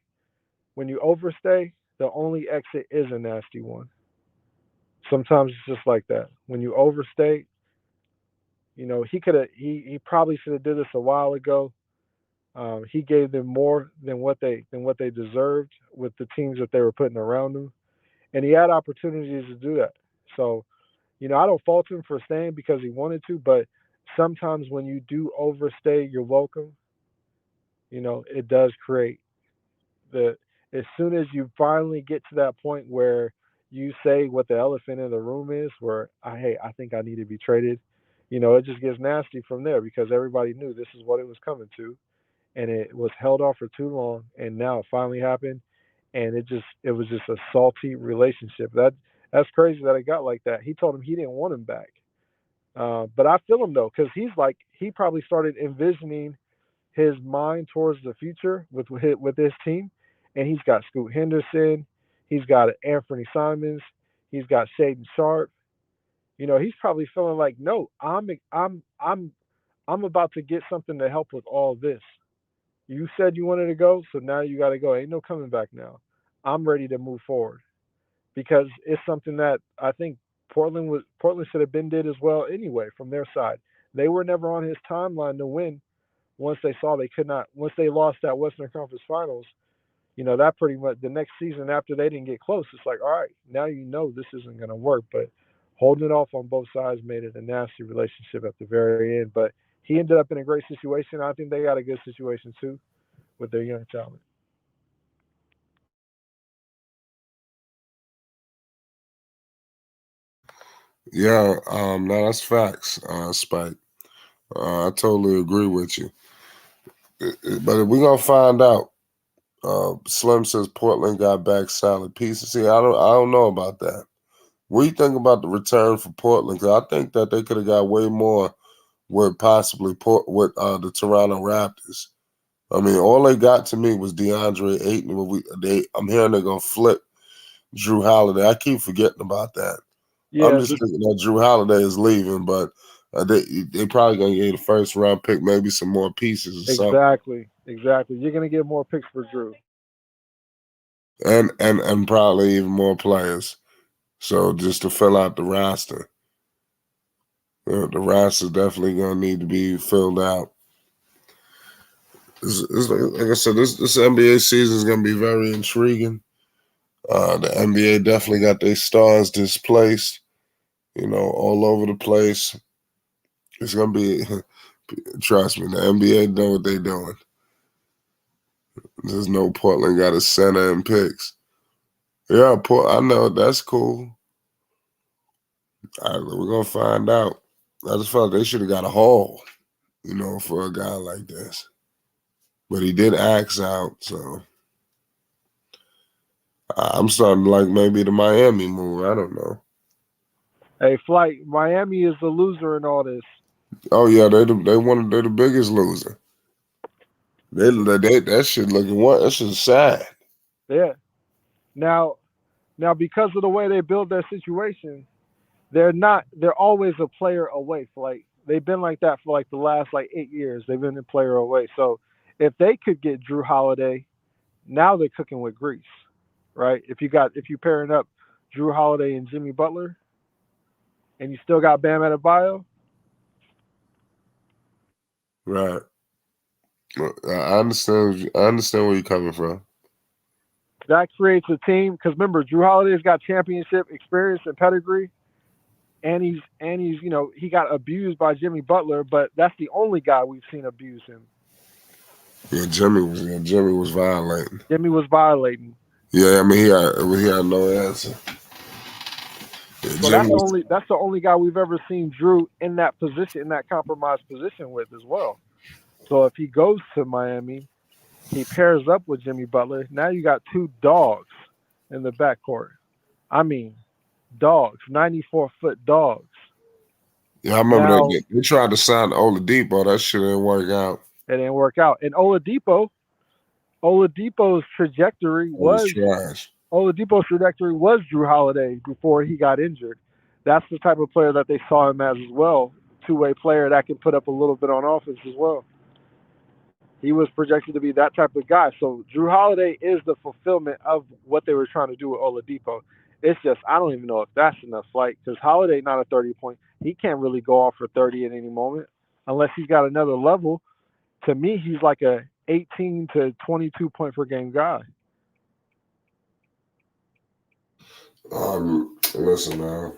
When you overstay, the only exit is a nasty one. Sometimes it's just like that. When you overstay, he could have. He probably should have did this a while ago. He gave them more than what they deserved with the teams that they were putting around him, and he had opportunities to do that. So, I don't fault him for staying because he wanted to, but sometimes when you do overstay your welcome, it does create the. As soon as you finally get to that point where you say what the elephant in the room is, where I think I need to be traded, it just gets nasty from there because everybody knew this is what it was coming to, and it was held off for too long, and now it finally happened, and it was just a salty relationship. That's crazy that it got like that. He told him he didn't want him back, but I feel him though because he probably started envisioning his mind towards the future with his team, and he's got Scoot Henderson, he's got Anthony Simons, he's got Shaden Sharp. He's probably feeling like, no, I'm about to get something to help with all this. You said you wanted to go, so now you got to go. Ain't no coming back now. I'm ready to move forward because it's something that I think Portland should have been did as well anyway from their side. They were never on his timeline to win once they saw they could not, once they lost that Western Conference Finals, that pretty much the next season after they didn't get close, it's like, all right, now this isn't going to work. But holding it off on both sides made it a nasty relationship at the very end. But he ended up in a great situation. I think they got a good situation too with their young talent. Yeah, no, that's facts, Spike. I totally agree with you. But we're gonna find out. Slim says Portland got back solid pieces. See, I don't know about that. What do you think about the return for Portland? 'Cause I think that they could have got way more with possibly with the Toronto Raptors. I mean, all they got to me was DeAndre Ayton. I'm hearing they're gonna flip Drew Holiday. I keep forgetting about that. I'm Yeah, just thinking that Drew Holiday is leaving, but they probably gonna get a first round pick, maybe some more pieces or something, exactly. You're gonna get more picks for Drew. and probably even more players. So just to fill out the roster, the roster definitely gonna need to be filled out. Like I said, this NBA season is gonna be very intriguing. The NBA definitely got their stars displaced, all over the place. It's gonna be, trust me, the NBA know what they're doing. There's no Portland got a center and picks. Yeah, I know that's cool. We're gonna find out. I just felt they should have got a haul, for a guy like this. But he did axe out, so I'm starting to like maybe the Miami move. I don't know. Hey, Flight, Miami is the loser in all this. Oh yeah, they're the biggest loser. They that shit looking what that shit's sad. Yeah. Now because of the way they build their situation, they're always a player away. They've been like that for like the last like 8 years. They've been a player away. So if they could get Drew Holiday, now they're cooking with grease, right? If you pairing up Drew Holiday and Jimmy Butler, and you still got Bam Adebayo, Right. I understand. I understand where you're coming from. that creates a team. Because remember, Drew Holiday's got championship experience and pedigree, and he's he got abused by Jimmy Butler, but that's the only guy we've seen abuse him. Yeah, Jimmy was violating. Jimmy was violating. Yeah, I mean he had no answer. Yeah, So that's the only guy we've ever seen Drew in that position, in that compromised position with as well. So if he goes to Miami, he pairs up with Jimmy Butler. Now you got two dogs in the backcourt. I mean, dogs, 94-foot dogs. Yeah, I remember they tried to sign Oladipo. That shit didn't work out. It didn't work out. And Oladipo's trajectory was trash. Oladipo's trajectory was Drew Holiday before he got injured. That's the type of player that they saw him as well. Two-way player that can put up a little bit on offense as well. He was projected to be that type of guy. So Drew Holiday is the fulfillment of what they were trying to do with Oladipo. It's just I don't even know if that's enough, because Holiday not a 30-point. He can't really go off for 30 at any moment unless he's got another level. To me, he's like a 18 to 22 point per game guy. Listen, man.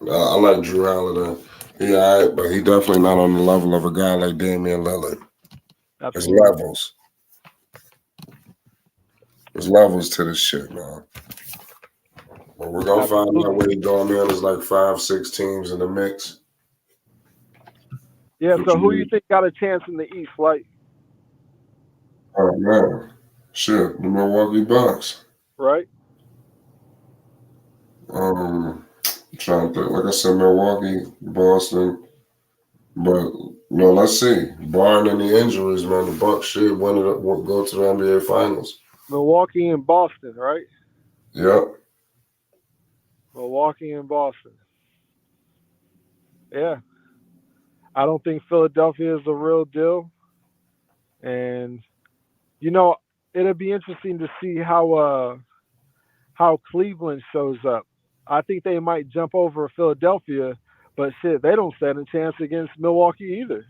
I like Drew Holiday. He all right, but he definitely not on the level of a guy like Damian Lillard. There's levels. There's levels to this shit, man. But we're gonna find out where he's going, man. There's like 5-6 teams in the mix. Yeah, so who do you think got a chance in the East, like? Oh man. Shit, the Milwaukee Bucks. Right. Trying to think. Like I said, Milwaukee, Boston. But let's see. Barring any injuries, man, the Bucks should go to the NBA Finals. Milwaukee and Boston, right? Yep. Milwaukee and Boston. Yeah. I don't think Philadelphia is the real deal. And it'll be interesting to see how Cleveland shows up. I think they might jump over Philadelphia, but shit, they don't stand a chance against Milwaukee either.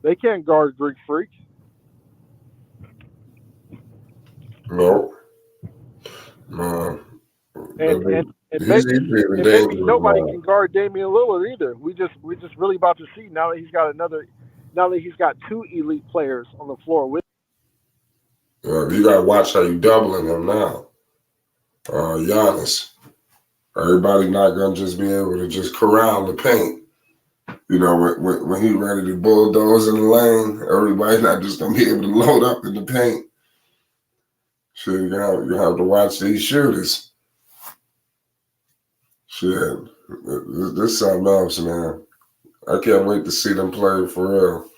They can't guard Greek Freak. No. And maybe nobody can guard Damian Lillard either. We just really about to see now that he's got two elite players on the floor with him. You gotta watch how you doubling him now. Giannis. Everybody not gonna just be able to just corral the paint. You know, when he ready to bulldoze in the lane, everybody not just gonna be able to load up in the paint. Shit, you have to watch these shooters. Shit, this is something else, man. I can't wait to see them play for real.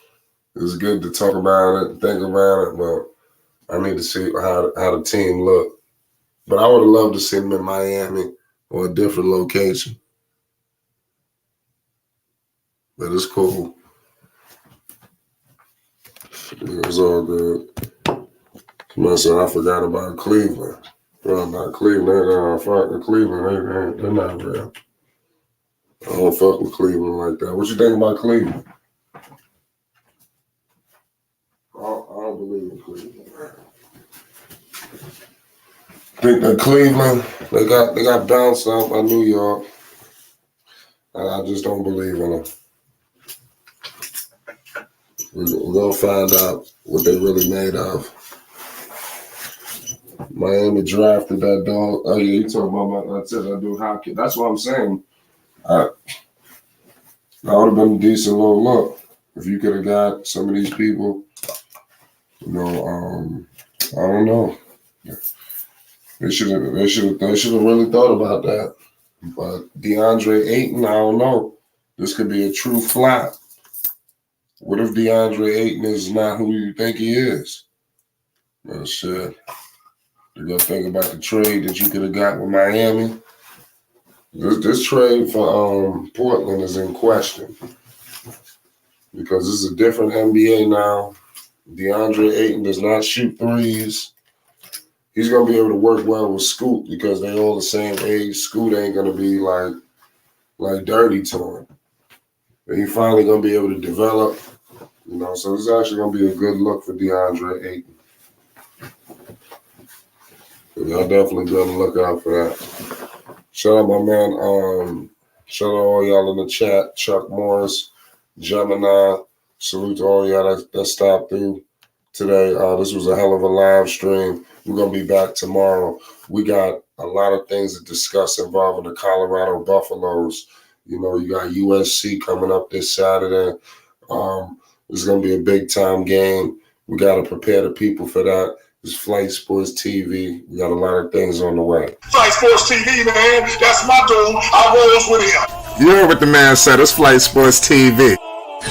It's good to talk about it, think about it, but I need to see how the team look. But I would have loved to see them in Miami or a different location. But it's cool. It was all good. Somebody said I forgot about Cleveland. Well, not Cleveland. Fuck the Cleveland. They're not real. I don't fuck with Cleveland like that. What you think about Cleveland? I don't believe in Cleveland. I think that Cleveland, they got bounced out by New York. I just don't believe in them. We're gonna find out what they really made of. Miami drafted that dog. Oh yeah, you talking about that dude hockey. That's what I'm saying. That would have been a decent little look if you could have got some of these people. You know, I don't know. They should have really thought about that. But DeAndre Ayton, I don't know. This could be a true flop. What if DeAndre Ayton is not who you think he is? Well, shit. You gotta think about the trade that you could have got with Miami. This trade for Portland is in question because this is a different NBA now. DeAndre Ayton does not shoot threes. He's gonna be able to work well with Scoot because they all the same age. Scoot ain't gonna be like dirty to him. And he finally gonna be able to develop, you know. So it's actually gonna be a good look for DeAndre Ayton. Y'all definitely gonna look out for that. Shout out my man. Shout out all y'all in the chat. Chuck Morris, Gemini. Salute to all y'all that stopped through today. This was a hell of a live stream. We're gonna be back tomorrow. We got a lot of things to discuss involving the Colorado Buffaloes. You know, you got USC coming up this Saturday. It's gonna be a big time game. We gotta prepare the people for that. It's Flight Sports TV. We got a lot of things on the way. Flight Sports TV, man. That's my dude. I rolls with him. You heard what the man said. It's Flight Sports TV.